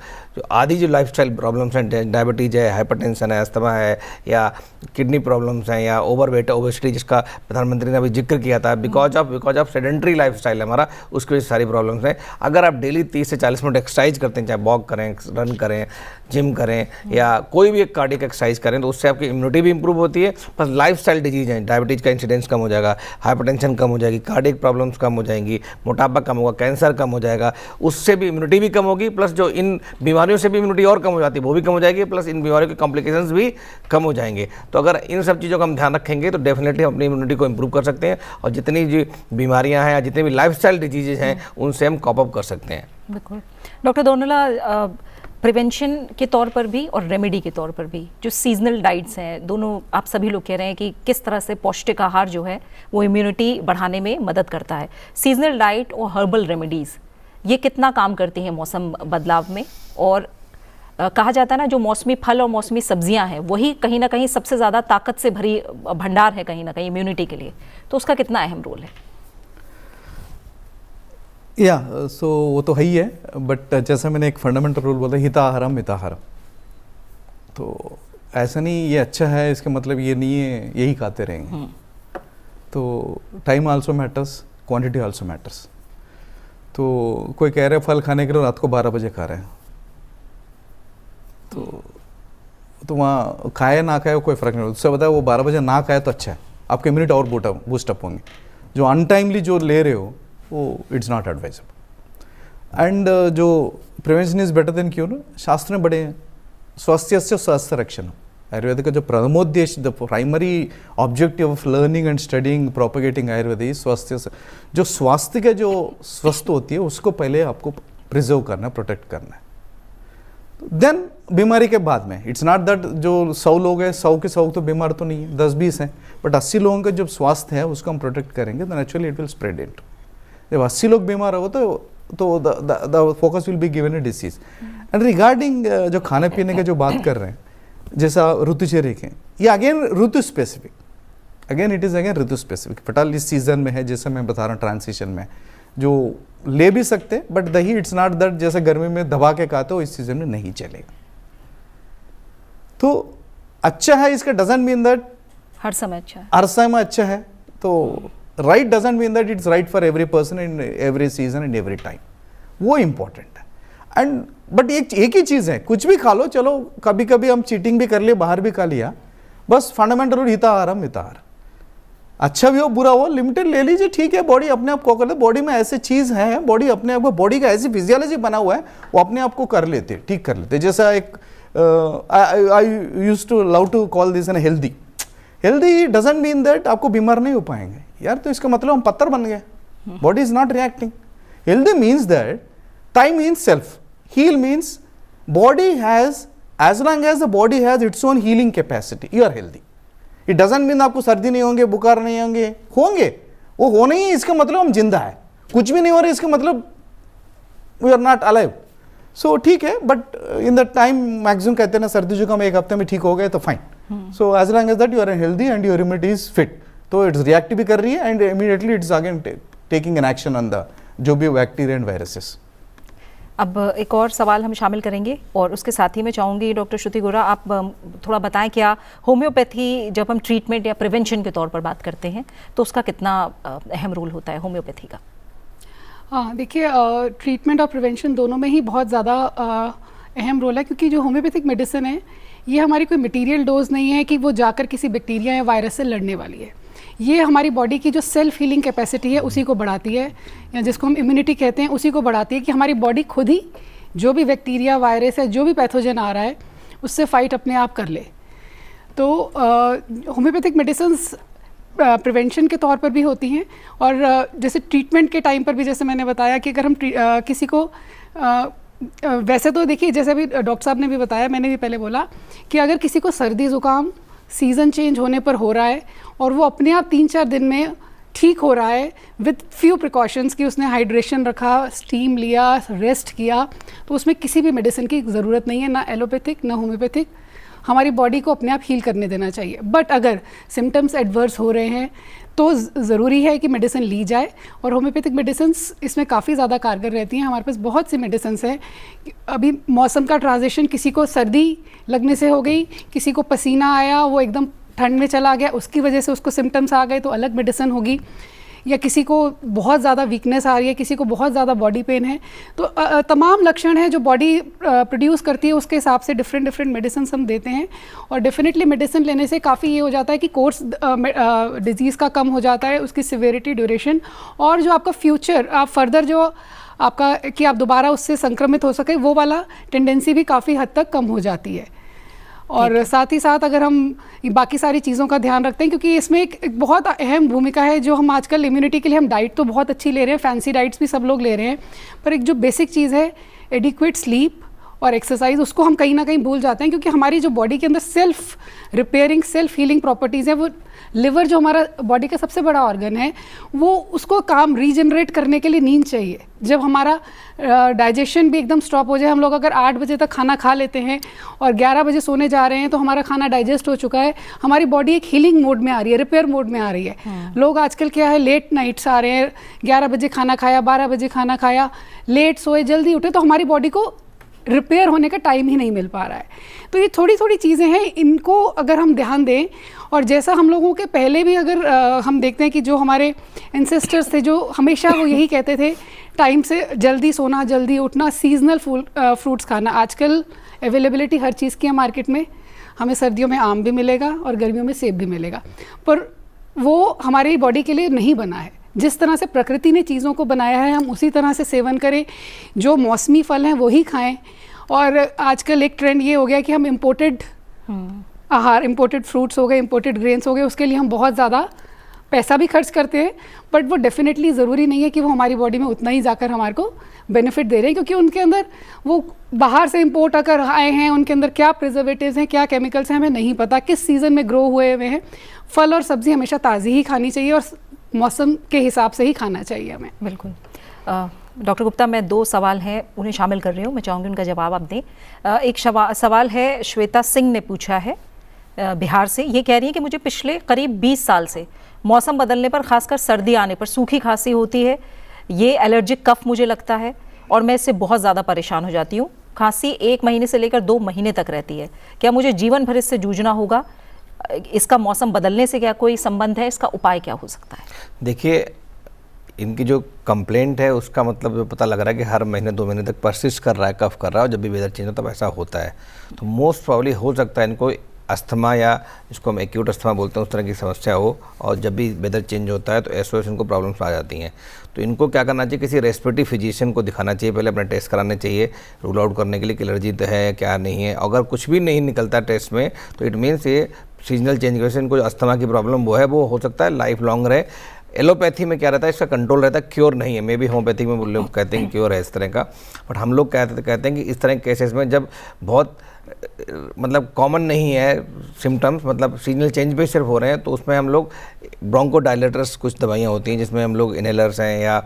आधी जो लाइफस्टाइल प्रॉब्लम्स हैं, डायबिटीज़ है, हाइपरटेंशन है, अस्थमा है, या किडनी प्रॉब्लम्स हैं, या ओवरवेट, ओबेसिटी जिसका प्रधानमंत्री ने अभी जिक्र किया था, बिकॉज ऑफ सेडेंट्री लाइफस्टाइल है हमारा, उसकी वजह से सारी प्रॉब्लम्स हैं। अगर आप डेली 30 से 40 मिनट एक्सरसाइज करते हैं, चाहे वॉक करें, रन करें, जिम करें, या कोई भी एक कार्डियक एक्सरसाइज करें, तो उससे आपकी इम्यूनिटी भी इंप्रूव होती है। प्लस लाइफस्टाइल डिजीज हैं, डायबिटीज़ का इंसिडेंस कम हो जाएगा, हाइपरटेंशन कम हो जाएगी, कार्डियक प्रॉब्लम्स कम हो जाएंगी, मोटापा कम होगा, कैंसर कम हो जाएगा, उससे भी इम्यूनिटी भी कम होगी। प्लस जो इन बीमारियों से भी इम्यूनिटी और कम हो जाती है वो भी कम हो जाएगी, प्लस इन बीमारियों के कॉम्प्लिकेशंस भी कम हो जाएंगे। तो अगर इन सब चीज़ों का हम ध्यान रखेंगे तो डेफिनेटली हम अपनी इम्यूनिटी को इंप्रूव कर सकते हैं, और जितनी जो बीमारियाँ हैं या जितनी भी लाइफस्टाइल डिजीजेज हैं उनसे हम कॉप अप कर सकते हैं। बिल्कुल। डॉक्टर दोनला, प्रिवेंशन के तौर पर भी और रेमेडी के तौर पर भी जो सीजनल डाइट्स हैं, दोनों आप सभी लोग कह रहे हैं कि किस तरह से पौष्टिक आहार जो है वो इम्यूनिटी बढ़ाने में मदद करता है। सीजनल डाइट और हर्बल रेमेडीज़ ये कितना काम करती हैं मौसम बदलाव में? और कहा जाता है ना, जो मौसमी फल और मौसमी सब्जियां हैं वही कहीं ना कहीं सबसे ज़्यादा ताकत से भरी भंडार है कहीं ना कहीं इम्यूनिटी के लिए, तो उसका कितना अहम रोल है? सो वो तो है ही है, बट जैसा मैंने एक फंडामेंटल रूल बोला, हिताहारम मिताहारम। तो ऐसा नहीं ये अच्छा है इसका मतलब ये नहीं है यही खाते रहेंगे। तो time also matters, quantity also matters. तो कोई कह रहे हैं फल खाने के लिए रात को 12 बजे खा रहे हैं, तो वहाँ खाए ना खाए कोई फ़र्क नहीं होता। उससे बताया वो 12 बजे ना खाए तो अच्छा है, आपके इम्यूनिटी और बूस्टअप होंगे। जो अनटाइमली जो ले रहे हो वो इट्स नॉट एडवाइजेबल। एंड जो prevention is better than cure, शास्त्र में बड़े हैं, स्वास्थ्य से स्वास्थ्य रक्षण। आयुर्वेद का जो परमोद्देश्य, the primary objective of learning and studying propagating Ayurveda is स्वास्थ्य से। जो स्वास्थ्य के जो स्वस्थ होती है उसको पहले आपको प्रिजर्व करना है, प्रोटेक्ट करना है। देन बीमारी के बाद में, इट्स नॉट दैट जो 100 लोग हैं 100 के 100 तो बीमार तो नहीं है, 10-20 हैं, बट 80 लोगों का जब स्वास्थ्य है उसको हम प्रोटेक्ट करेंगे तो naturally it will spread it. जब 80 लोग बीमार हो तो the focus will be given A disease. And regarding जो खाने पीने के जो बात कर रहे हैं, जैसा ऋतुचर्या के, ये अगेन ऋतु specific, again it is again ऋतु स्पेसिफिक। फटाल इस सीजन में है, जैसे मैं बता रहा हूँ ट्रांसिशन में जो ले भी सकते, बट दही इट्स नॉट दैट जैसे गर्मी में दबा के खाते हो इस सीजन में नहीं चलेगा। तो अच्छा है, इसका डजंट मीन दैट हर समय अच्छा है, हर समय अच्छा है। तो right doesn't mean that it's right for every person in every season and every time, वो इंपॉर्टेंट है। एंड बट एक ही चीज़ है, कुछ भी खा लो, चलो कभी कभी हम चीटिंग भी कर लिए, बाहर भी खा लिया, बस फंडामेंटल रूल हिताहारम हिताहार, अच्छा भी हो बुरा हो लिमिटेड ले लीजिए, ठीक है। बॉडी अपने आप को कर ले, बॉडी में ऐसे चीज़ है, बॉडी अपने आप को, बॉडी का ऐसी फिजियोलॉजी बना हुआ है वो अपने आप को कर लेते, ठीक कर लेते। जैसा एक I used to love to call this an healthy. Healthy doesn't mean that आपको बीमार नहीं हो पाएंगे यार, तो इसका मतलब हम पत्थर बन गए, body is not reacting. Healthy means that time means self, heal means body has, as long as the body has its own healing capacity, you are healthy. It doesn't mean आपको सर्दी नहीं होंगे, बुखार नहीं होंगे, वो होने ही इसका मतलब हम जिंदा है, कुछ भी नहीं हो रहा इसका मतलब वी आर नॉट अलाइव। सो ठीक है, but in the time maximum कहते हैं ना सर्दी जुकाम 1 हफ्ते में ठीक हो गए तो fine. So as long as that you are healthy and your immunity is fit, तो इट्स रिएक्ट भी कर रही है and immediately it's again taking an action on the जो भी बैक्टीरिया एंड वायरसेस। अब एक और सवाल हम शामिल करेंगे और उसके साथ ही मैं चाहूँगी डॉक्टर श्रुति गोरा आप थोड़ा बताएं, क्या होम्योपैथी जब हम ट्रीटमेंट या प्रिवेंशन के तौर पर बात करते हैं तो उसका कितना अहम रोल होता है होम्योपैथी का? हाँ देखिए, ट्रीटमेंट और प्रिवेंशन दोनों में ही बहुत ज़्यादा अहम रोल है, क्योंकि जो होम्योपैथिक मेडिसिन है ये हमारी कोई मटेरियल डोज नहीं है कि वो जाकर किसी बैक्टीरिया या वायरस से लड़ने वाली है। ये हमारी बॉडी की जो सेल्फ हीलिंग कैपेसिटी है उसी को बढ़ाती है, या जिसको हम इम्यूनिटी कहते हैं उसी को बढ़ाती है, कि हमारी बॉडी खुद ही जो भी बैक्टीरिया वायरस है जो भी पैथोजन आ रहा है उससे फाइट अपने आप कर ले। तो होम्योपैथिक मेडिसिन्स प्रिवेंशन के तौर पर भी होती हैं, और जैसे ट्रीटमेंट के टाइम पर भी जैसे मैंने बताया कि अगर हम किसी को वैसे तो देखिए, जैसे अभी डॉक्टर साहब ने भी बताया, मैंने भी पहले बोला कि अगर किसी को सर्दी ज़ुकाम सीज़न चेंज होने पर हो रहा है और वो अपने आप 3-4 दिन में ठीक हो रहा है विद फ्यू प्रिकॉशंस, कि उसने हाइड्रेशन रखा, स्टीम लिया, रेस्ट किया, तो उसमें किसी भी मेडिसिन की ज़रूरत नहीं है, ना एलोपैथिक ना होम्योपैथिक। हमारी बॉडी को अपने आप हील करने देना चाहिए। बट अगर सिम्टम्स एडवर्स हो रहे हैं तो ज़रूरी है कि मेडिसिन ली जाए, और होम्योपैथिक मेडिसिन्स इसमें काफ़ी ज़्यादा कारगर रहती हैं। हमारे पास बहुत सी मेडिसिन्स हैं। अभी मौसम का ट्रांजिशन, किसी को सर्दी लगने से हो गई, किसी को पसीना आया, वो एकदम ठंड में चला गया, उसकी वजह से उसको सिम्टम्स आ गए तो अलग मेडिसिन होगी, या किसी को बहुत ज़्यादा वीकनेस आ रही है, किसी को बहुत ज़्यादा बॉडी पेन है, तो तमाम लक्षण हैं जो बॉडी प्रोड्यूस करती है, उसके हिसाब से डिफरेंट मेडिसिन हम देते हैं। और डेफिनेटली मेडिसिन लेने से काफ़ी ये हो जाता है कि कोर्स डिजीज़ का कम हो जाता है, उसकी सिवियरिटी, ड्यूरेशन, और जो आपका फ्यूचर, आप फर्दर जो आपका कि आप दोबारा उससे संक्रमित हो सके, वो वाला टेंडेंसी भी काफ़ी हद तक कम हो जाती है। और साथ ही साथ अगर हम बाकी सारी चीज़ों का ध्यान रखते हैं, क्योंकि इसमें एक बहुत अहम भूमिका है जो हम आजकल इम्यूनिटी के लिए, हम डाइट तो बहुत अच्छी ले रहे हैं, फैंसी डाइट्स भी सब लोग ले रहे हैं, पर एक जो बेसिक चीज़ है एडिक्वेट स्लीप और एक्सरसाइज, उसको हम कहीं ना कहीं भूल जाते हैं, क्योंकि हमारी जो बॉडी के अंदर self repairing, self healing properties हैं, वो लिवर जो हमारा बॉडी का सबसे बड़ा ऑर्गन है, वो उसको काम रीजनरेट करने के लिए नींद चाहिए। जब हमारा डाइजेशन भी एकदम स्टॉप हो जाए, हम लोग अगर 8 बजे तक खाना खा लेते हैं और 11 बजे सोने जा रहे हैं तो हमारा खाना डाइजेस्ट हो चुका है, हमारी बॉडी एक हीलिंग मोड में आ रही है, रिपेयर मोड में आ रही है। लोग आजकल क्या है, लेट नाइट्स आ रहे हैं, 11 बजे खाना खाया, 12 बजे खाना खाया, लेट सोए, जल्दी उठे, तो हमारी बॉडी को रिपेयर होने का टाइम ही नहीं मिल पा रहा है। तो ये थोड़ी थोड़ी चीज़ें हैं, इनको अगर हम ध्यान दें, और जैसा हम लोगों के पहले भी अगर हम देखते हैं कि जो हमारे एंसेस्टर्स थे, जो हमेशा वो यही कहते थे, टाइम से जल्दी सोना, जल्दी उठना, सीजनल फ्रूट्स खाना। आजकल अवेलेबिलिटी हर चीज़ की है मार्केट में, हमें सर्दियों में आम भी मिलेगा और गर्मियों में सेब भी मिलेगा, पर वो हमारी बॉडी के लिए नहीं बना है। जिस तरह से प्रकृति ने चीज़ों को बनाया है, हम उसी तरह से सेवन करें, जो मौसमी फल हैं वही खाएं। और आजकल एक ट्रेंड ये हो गया कि हम इम्पोर्टेड आहार, इम्पोर्टेड फ्रूट्स हो गए, इम्पोर्टेड ग्रेन्स हो गए, उसके लिए हम बहुत ज़्यादा पैसा भी खर्च करते हैं, बट वो डेफिनेटली ज़रूरी नहीं है कि वो हमारी बॉडी में उतना ही जाकर हमारे को बेनिफिट दे रहे हैं, क्योंकि उनके अंदर वो बाहर से इंपोर्ट अगर आए हैं, उनके अंदर क्या प्रिजर्वेटिव्स हैं, क्या केमिकल्स हैं, हमें नहीं पता, किस सीज़न में ग्रो हुए हुए हैं। फल और सब्ज़ी हमेशा ताज़ी ही खानी चाहिए और मौसम के हिसाब से ही खाना चाहिए हमें। बिल्कुल। डॉक्टर गुप्ता, मैं 2 सवाल हैं उन्हें शामिल कर रही हूँ, मैं चाहूँगी उनका जवाब आप दें। एक सवाल है श्वेता सिंह ने पूछा है बिहार से। ये कह रही है कि मुझे पिछले करीब 20 साल से मौसम बदलने पर, खासकर सर्दी आने पर सूखी खांसी होती है, ये एलर्जिक कफ मुझे लगता है और मैं इससे बहुत ज़्यादा परेशान हो जाती हूँ। खांसी 1 महीने से लेकर 2 महीने तक रहती है। क्या मुझे जीवन भर इससे जूझना होगा? इसका मौसम बदलने से क्या कोई संबंध है? इसका उपाय क्या हो सकता है? देखिए, इनकी जो कंप्लेंट है उसका मतलब जो पता लग रहा है कि हर महीने 2 महीने तक परसिस्ट कर रहा है, कफ कर रहा है, और जब भी वेदर चेंज होता है तब ऐसा होता है। तो मोस्ट प्रॉब्ली हो सकता है इनको अस्थमा, या जिसको हम एक्यूट अस्थमा बोलते हैं, उस तरह की समस्या हो, और जब भी वेदर चेंज होता है तो एसओएस इनको प्रॉब्लम्स आ जाती हैं। तो इनको क्या करना चाहिए, किसी रेस्पिरेटरी फिजिशियन को दिखाना चाहिए, पहले अपना टेस्ट कराने चाहिए रूल आउट करने के लिए कि एलर्जी तो है क्या नहीं है। अगर कुछ भी नहीं निकलता टेस्ट में तो इट मीन्स ये सीजनल चेंज की वजह से इनको जो अस्थमा की प्रॉब्लम वो है, वो हो सकता है लाइफ लॉन्ग रहे। एलोपैथी में क्या रहता है, इसका कंट्रोल रहता है, क्योर नहीं है। मे बी होम्योपैथी में लोग कहते हैं क्योर है इस तरह का, बट हम लोग कहते हैं कि इस तरह के केसेस में जब बहुत मतलब कॉमन नहीं है सिम्टम्स, मतलब सीजनल चेंज पे सिर्फ हो रहे हैं, तो उसमें हम लोग ब्रोंकोडायलेटर्स कुछ दवाइयाँ होती हैं जिसमें हम लोग इनहेलर्स हैं या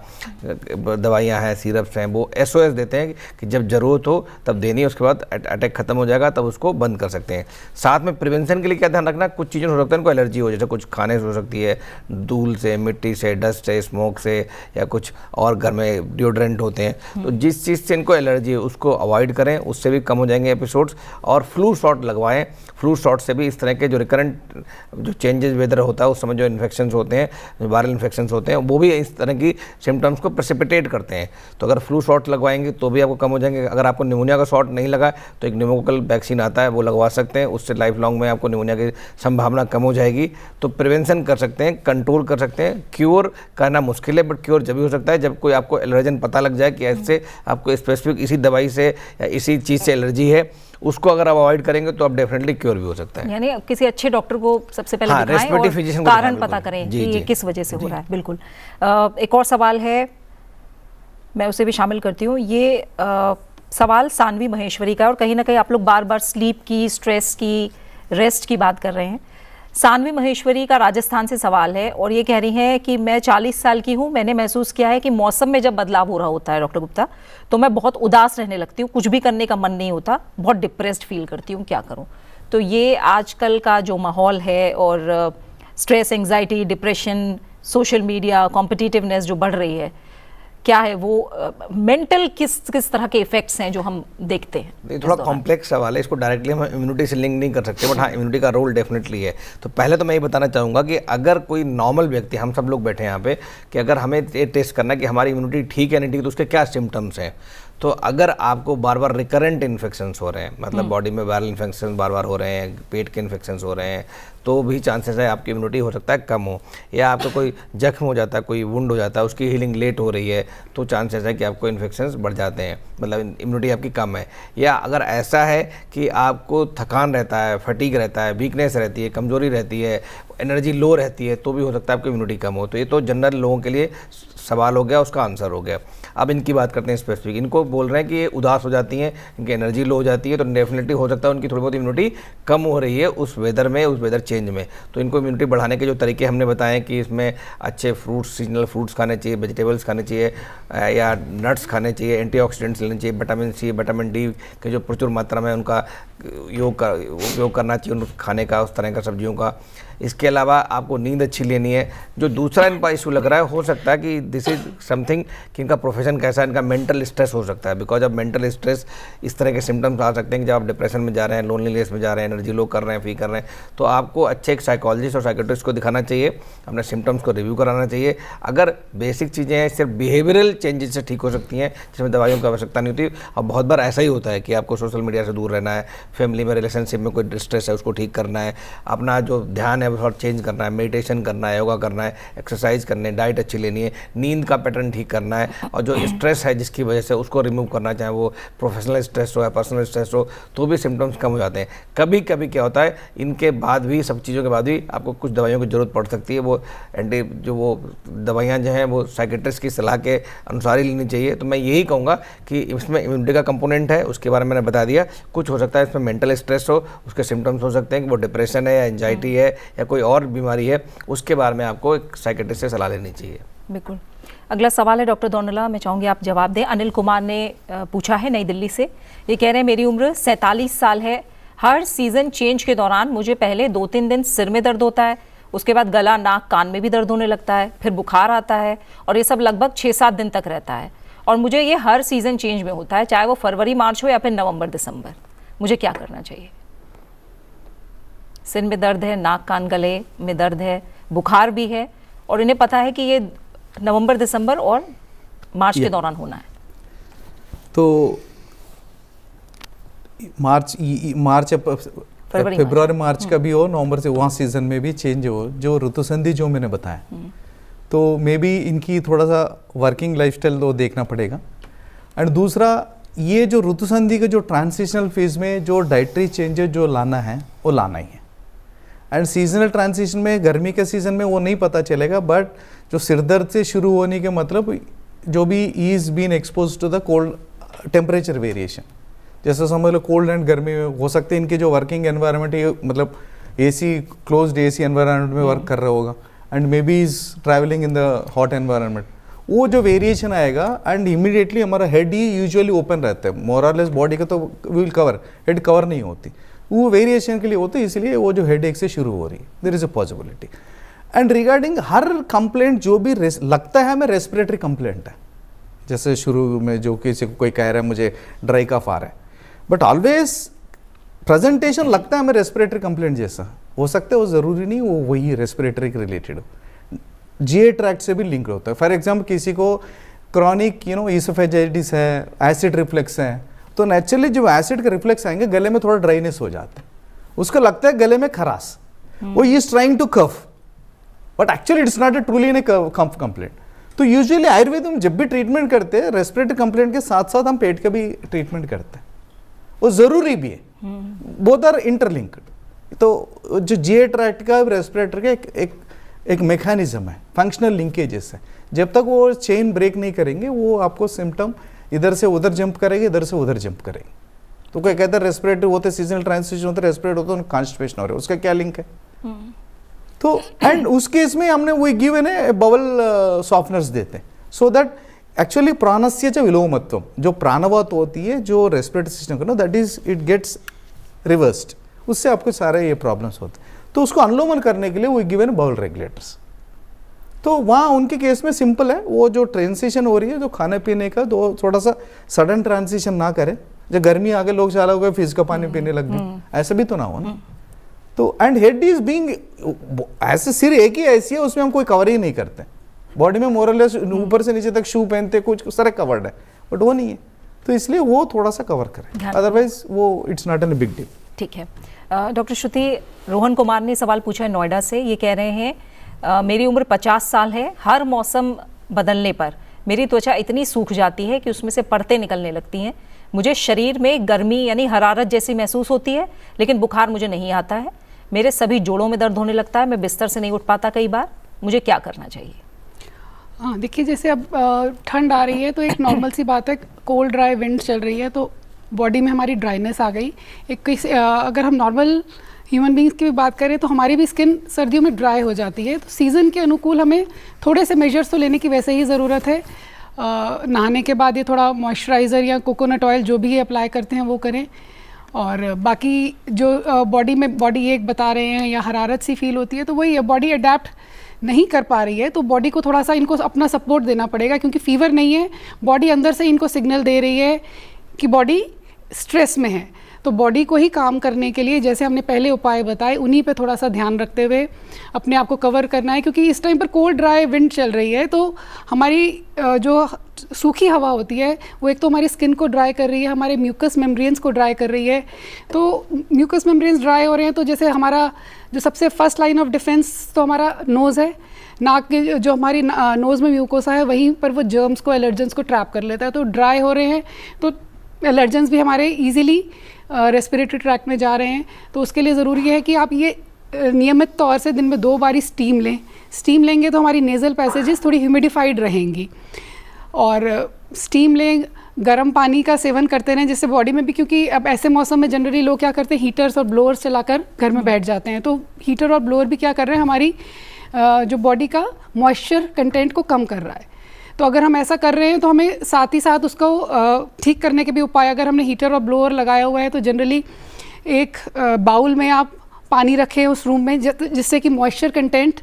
दवाइयाँ हैं, सिरप्स हैं, वो एसओएस देते हैं कि जब ज़रूरत हो तब देनी है, उसके बाद अटैक खत्म हो जाएगा तब उसको बंद कर सकते हैं। साथ में प्रिवेंशन के लिए क्या ध्यान रखना, कुछ चीज़ें हो सकता है इनको एलर्जी हो, जैसे कुछ खाने से हो सकती है, धूल से, मिट्टी से, डस्ट से, स्मोक से, या कुछ और घर में डिओड्रेंट होते हैं। तो जिस चीज़ से इनको एलर्जी है उसको अवॉइड करें, उससे भी कम हो जाएंगे एपिसोड्स। और फ्लू शॉट लगवाएं। फ्लू शॉट से भी इस तरह के जो रिकरेंट जो चेंजेस वेदर होता है उस समय जो इन्फेक्शंस होते हैं, जो वायरल इन्फेक्शंस होते हैं, वो भी इस तरह की सिम्टम्स को प्रेसिपिटेट करते हैं। तो अगर फ्लू शॉट लगवाएंगे तो भी आपको कम हो जाएंगे। अगर आपको निमोनिया का शॉट नहीं लगा तो एक निमोकोकल वैक्सीन आता है, वो लगवा सकते हैं, उससे लाइफ लॉन्ग में आपको निमोनिया की संभावना कम हो जाएगी। तो प्रिवेंशन कर सकते हैं, कंट्रोल कर सकते हैं। क्योर करना मुश्किल है, बट क्योर जब भी हो सकता है जब कोई आपको एलर्जन पता लग जाए कि ऐसे आपको स्पेसिफिक इसी दवाई से या इसी चीज़ से एलर्जी है, उसको अगर आप अवॉइड करेंगे तो आप डेफिनेटली क्योर भी हो सकता है। यानी किसी अच्छे डॉक्टर को सबसे पहले दिखाएं और कारण पता करें कि ये किस वजह से हो रहा है। बिल्कुल। एक और सवाल है, मैं उसे भी शामिल करती हूँ। ये सवाल सानवी महेश्वरी का, और कहीं ना कहीं आप लोग बार बार स्लीप की, स्ट्रेस की, रेस्ट की बात कर रहे हैं। सानवी महेश्वरी का राजस्थान से सवाल है और ये कह रही हैं कि मैं 40 साल की हूँ, मैंने महसूस किया है कि मौसम में जब बदलाव हो रहा होता है डॉक्टर गुप्ता, तो मैं बहुत उदास रहने लगती हूँ, कुछ भी करने का मन नहीं होता, बहुत डिप्रेस्ड फील करती हूँ, क्या करूँ? तो ये आजकल का जो माहौल है और stress, anxiety, depression, social media, competitiveness जो बढ़ रही है, क्या है वो मेंटल किस तरह के इफेक्ट्स हैं जो हम देखते हैं? ये थोड़ा कॉम्प्लेक्स सवाल है, इसको डायरेक्टली हम इम्यूनिटी से लिंक नहीं कर सकते, बट हाँ इम्यूनिटी का रोल डेफिनेटली है। तो पहले तो मैं ये बताना चाहूँगा कि अगर कोई नॉर्मल व्यक्ति, हम सब लोग बैठे हैं यहाँ पे, कि अगर हमें ये टेस्ट करना है कि हमारी इम्यूनिटी ठीक है नहीं ठीक, तो उसके क्या सिम्टम्स हैं। तो अगर आपको बार बार रिकरेंट इन्फेक्शंस हो रहे हैं, मतलब बॉडी में वायरल इन्फेक्शन बार बार हो रहे हैं, पेट के इन्फेक्शंस हो रहे हैं, तो भी चांसेस है आपकी इम्यूनिटी हो सकता है कम हो। या आपको कोई जख्म हो जाता है, कोई वुंड हो जाता है, उसकी हीलिंग लेट हो रही है, तो चांसेस है कि आपको इन्फेक्शंस बढ़ जाते हैं, मतलब इम्यूनिटी आपकी कम है। या अगर ऐसा है कि आपको थकान रहता है, फटीग रहता है, वीकनेस रहती है, कमजोरी रहती है, एनर्जी लो रहती है, तो भी हो सकता है आपकी इम्यूनिटी कम हो। तो ये तो जनरल लोगों के लिए सवाल हो गया, उसका आंसर हो गया। अब इनकी बात करते हैं स्पेसिफिक। इनको बोल रहे हैं कि ये उदास हो जाती हैं, इनकी एनर्जी लो हो जाती है, तो डेफिनेटली हो सकता है उनकी थोड़ी बहुत इम्यूनिटी कम हो रही है उस वेदर में, उस वेदर चेंज में। तो इनको इम्यूनिटी बढ़ाने के जो तरीके हमने बताए कि इसमें अच्छे फ्रूट्स, सीजनल फ्रूट्स खाने चाहिए, वेजिटेबल्स खाने चाहिए, या नट्स खाने चाहिए, एंटीऑक्सीडेंट्स लेने चाहिए, विटामिन सी, विटामिन डी के जो प्रचुर मात्रा में उनका उपयोग करना चाहिए, उन खाने का, उस तरह का सब्जियों का। इसके अलावा आपको नींद अच्छी लेनी है। जो दूसरा इनका इशू लग रहा है, हो सकता है कि दिस इज समथिंग कि इनका प्रोफेशन कैसा है, इनका मेंटल स्ट्रेस हो सकता है। बिकॉज अब मेंटल स्ट्रेस इस तरह के सिम्टम्स आ सकते हैं कि जब आप डिप्रेशन में जा रहे हैं, लोनलीनेस में जा रहे हैं, एनर्जी लो कर रहे हैं, फील कर रहे हैं, तो आपको अच्छे एक साइकोलॉजिस्ट और साइकेट्रिस्ट को दिखाना चाहिए, अपने सिम्टम्स को रिव्यू कराना चाहिए। अगर बेसिक चीज़ें हैं, सिर्फ बिहेवियरल चेंजेस से ठीक हो सकती हैं, जिसमें दवाइयों की आवश्यकता नहीं होती। और बहुत बार ऐसा ही होता है कि आपको सोशल मीडिया से दूर रहना है, फैमिली में, रिलेशनशिप में कोई स्ट्रेस है उसको ठीक करना है, अपना जो ध्यान है वो थोड़ा चेंज करना है, मेडिटेशन करना है, योगा करना है, एक्सरसाइज करने, डाइट अच्छी लेनी है, नींद का पैटर्न ठीक करना है, और जो स्ट्रेस है जिसकी वजह से उसको रिमूव करना, चाहे वो प्रोफेशनल स्ट्रेस हो या पर्सनल स्ट्रेस हो, तो भी सिम्टम्स कम हो जाते हैं। कभी कभी क्या होता है, इनके बाद भी, सब चीज़ों के बाद भी आपको कुछ दवाइयों की ज़रूरत पड़ सकती है। वो वो दवाइयाँ जो हैं वो साइकेट्रिस्ट की सलाह के अनुसार ही लेनी चाहिए। तो मैं यही कहूँगा कि इसमें इम्यूनिटी का कंपोनेंट है, उसके बारे में मैंने बता दिया। कुछ हो सकता है इसमें मेंटल स्ट्रेस हो, उसके सिम्टम्स हो सकते हैं कि वो डिप्रेशन है या एंजाइटी है या कोई और बीमारी है, उसके बारे में आपको एक साइकेट्रिस्ट से सलाह लेनी चाहिए। बिल्कुल। अगला सवाल है डॉक्टर दोनला, मैं चाहूँगी आप जवाब दें। अनिल कुमार ने पूछा है नई दिल्ली से। ये कह रहे हैं मेरी उम्र 47 साल है, हर सीज़न चेंज के दौरान मुझे पहले 2-3 दिन सिर में दर्द होता है, उसके बाद गला, नाक, कान में भी दर्द होने लगता है, फिर बुखार आता है, और ये सब लगभग 6-7 दिन तक रहता है, और मुझे ये हर सीज़न चेंज में होता है, चाहे वो फरवरी मार्च हो या फिर नवंबर दिसंबर। मुझे क्या करना चाहिए? सिर में दर्द है, नाक, कान, गले में दर्द है, बुखार भी है, और इन्हें पता है कि ये नवंबर, दिसंबर और मार्च के दौरान होना है। तो फरवरी मार्च का भी हो, नवंबर से वहाँ सीजन में भी चेंज हो, जो ऋतु संधि जो मैंने बताया, तो मे बी इनकी थोड़ा सा वर्किंग लाइफस्टाइल तो देखना पड़ेगा। एंड दूसरा, ये जो ऋतु संधि के जो ट्रांजिशनल फेज में जो डाइटरी चेंजेस जो लाना है वो लाना ही है। एंड सीजनल ट्रांजिशन में, गर्मी के सीजन में वो नहीं पता चलेगा, बट जो सिरदर्द से शुरू होने के मतलब जो भी is been expose to the cold temperature variation, जैसे समझ लो कोल्ड एंड गर्मी में हो सकते हैं इनके जो वर्किंग एनवायरनमेंट है, मतलब एसी, क्लोज्ड एसी एनवायरनमेंट में वर्क कर रहा होगा, and may be is travelling in the hot environment, वो जो वेरिएशन आएगा, एंड इमीडिएटली हमारा हेड ही यूजुअली ओपन रहता है, मोर और लेस बॉडी का तो विल कवर, हेड कवर नहीं होती, वो वेरिएशन के लिए होती है, इसलिए वो जो हेड एक से शुरू हो रही है, there is a possibility. And regarding her complaint जो भी लगता है हमें रेस्पिरेटरी कंप्लेंट है, जैसे शुरू में जो किसी को कोई कह रहा है मुझे ड्राई कफ आ रहा है, बट ऑलवेज प्रेजेंटेशन लगता है हमें रेस्पिरेटरी कंप्लेंट जैसा, हो सकता है वो ज़रूरी नहीं वो वही रेस्पिरेटरी के रिलेटेड हो, जीए ट्रैक्ट से भी लिंक होता है। फॉर एग्जाम्पल किसी को क्रॉनिक ईसोफेजाइटिस है, एसिड रिफ्लेक्स है, तो नेचुरली जब एसिड के रिफ्लेक्स आएंगे गले में थोड़ा ड्राइनेस हो जाता है, उसको लगता है गले में खराश, वो is trying to cough, but actually it's not a truly in a cough complaint. तो यूजुअली आयुर्वेद में जब भी ट्रीटमेंट करते हैं, रेस्पिरेटरी कंप्लेंट के साथ साथ हम पेट का भी ट्रीटमेंट करते हैं, वो जरूरी भी है, बोथ आर इंटरलिंक्ड। तो जो जीए ट्रैक्ट का रेस्पिरेटरी का एक मैकेनिज्म है, फंक्शनल लिंकेजेस है, जब तक वो चेन ब्रेक नहीं करेंगे वो आपको सिम्टम इधर से उधर जंप करेंगे, इधर से उधर जंप करेंगे। तो कोई कहता है रेस्पिरेटरी होते, सीजनल ट्रांजिशन होता है, रेस्पिरेटरी होता है, कॉन्स्टिपेशन हो रहा है, उसका क्या लिंक है? तो एंड उस केस में हमने वो गिवन है बबल सॉफ्टनर्स देते हैं, सो दैट एक्चुअली प्राणस्य च विलोमत्वम, जो प्राणवात होती है जो रेस्पिरेटरी सिस्टम का, that is it gets reversed, उससे आपको सारे ये प्रॉब्लम्स होते हैं। तो उसको अनुलोमन करने के लिए वो गिवन बबल रेगुलेटर्स। तो वहाँ उनके केस में सिंपल है, वो जो ट्रांजिशन हो रही है जो खाने पीने का, तो थोड़ा सा सडन ट्रांजिशन ना करें, जब गर्मी आ गए लोग चाला हो गए फ्रिज का पानी पीने लग गए, ऐसा भी तो ना हो ना। तो एंड हेड इज बीइंग ऐसे, सिर एक ही ऐसी है उसमें हम कोई कवर ही नहीं करते, बॉडी में मोरलेस ऊपर से नीचे तक शू पहनते, कुछ सारा कवर्ड है, बट वो नहीं है, तो इसलिए वो थोड़ा सा कवर करें, अदरवाइज वो it's not an big deal. ठीक है। डॉक्टर श्रुति, रोहन कुमार ने सवाल पूछा है नोएडा से। ये कह रहे हैं मेरी उम्र 50 साल है, हर मौसम बदलने पर मेरी त्वचा इतनी सूख जाती है कि उसमें से परतें निकलने लगती हैं, मुझे शरीर में गर्मी यानी हरारत जैसी महसूस होती है, लेकिन बुखार मुझे नहीं आता है, मेरे सभी जोड़ों में दर्द होने लगता है, मैं बिस्तर से नहीं उठ पाता कई बार, मुझे क्या करना चाहिए? हाँ, देखिए जैसे अब ठंड आ रही है तो एक नॉर्मल सी बात है, कोल्ड ड्राई विंड चल रही है तो बॉडी में हमारी ड्राइनेस आ गई। अगर हम नॉर्मल ह्यूमन बींग्स की भी बात करें तो हमारी भी स्किन सर्दियों में ड्राई हो जाती है, तो सीज़न के अनुकूल हमें थोड़े से मेजर्स तो लेने की वैसे ही ज़रूरत है। नहाने के बाद ये थोड़ा मॉइस्चराइज़र या कोकोनट ऑयल जो भी अप्लाई करते हैं वो करें, और बाकी जो बॉडी एक बता रहे हैं या हरारत सी फील होती है, तो वही बॉडी अडेप्ट नहीं कर पा रही है, तो बॉडी को थोड़ा सा इनको अपना सपोर्ट देना पड़ेगा, क्योंकि फीवर नहीं है, बॉडी अंदर से इनको सिग्नल दे रही है कि बॉडी स्ट्रेस में है। तो बॉडी को ही काम करने के लिए जैसे हमने पहले उपाय बताए उन्हीं पे थोड़ा सा ध्यान रखते हुए अपने आप को कवर करना है, क्योंकि इस टाइम पर कोल्ड ड्राई विंड चल रही है, तो हमारी जो सूखी हवा होती है वो एक तो हमारी स्किन को ड्राई कर रही है, हमारे म्यूकस मेम्ब्रेन्स को ड्राई कर रही है। तो म्यूकस मेम्ब्रेन्स ड्राई हो रहे हैं तो जैसे हमारा जो सबसे फर्स्ट लाइन ऑफ डिफेंस तो हमारा नोज़ है, नाक के जो हमारी नोज़ में म्यूकोसा है वहीं पर वो जर्म्स को, एलर्जेंस को ट्रैप कर लेता है। तो ड्राई हो रहे हैं तो एलर्जेंस भी हमारे इजीली रेस्पिरेटरी ट्रैक्ट में जा रहे हैं। तो उसके लिए ज़रूरी है कि आप ये नियमित तौर से दिन में 2 बारी स्टीम लें। स्टीम लेंगे तो हमारी नेज़ल पैसेजेस थोड़ी ह्यूमिडिफाइड रहेंगी, और स्टीम लें, गर्म पानी का सेवन करते रहें जिससे बॉडी में भी, क्योंकि अब ऐसे मौसम में जनरली लोग क्या करते हैं, हीटर्स और ब्लोअर्स चलाकर घर में बैठ जाते हैं। तो हीटर और ब्लोअर भी क्या कर रहे हैं, हमारी जो बॉडी का मॉइस्चर कंटेंट को कम कर रहा है। तो अगर हम ऐसा कर रहे हैं तो हमें साथ ही साथ उसको ठीक करने के भी उपाय, अगर हमने हीटर और ब्लोअर लगाया हुआ है तो जनरली एक बाउल में आप पानी रखें उस रूम में, जिससे कि मॉइस्चर कंटेंट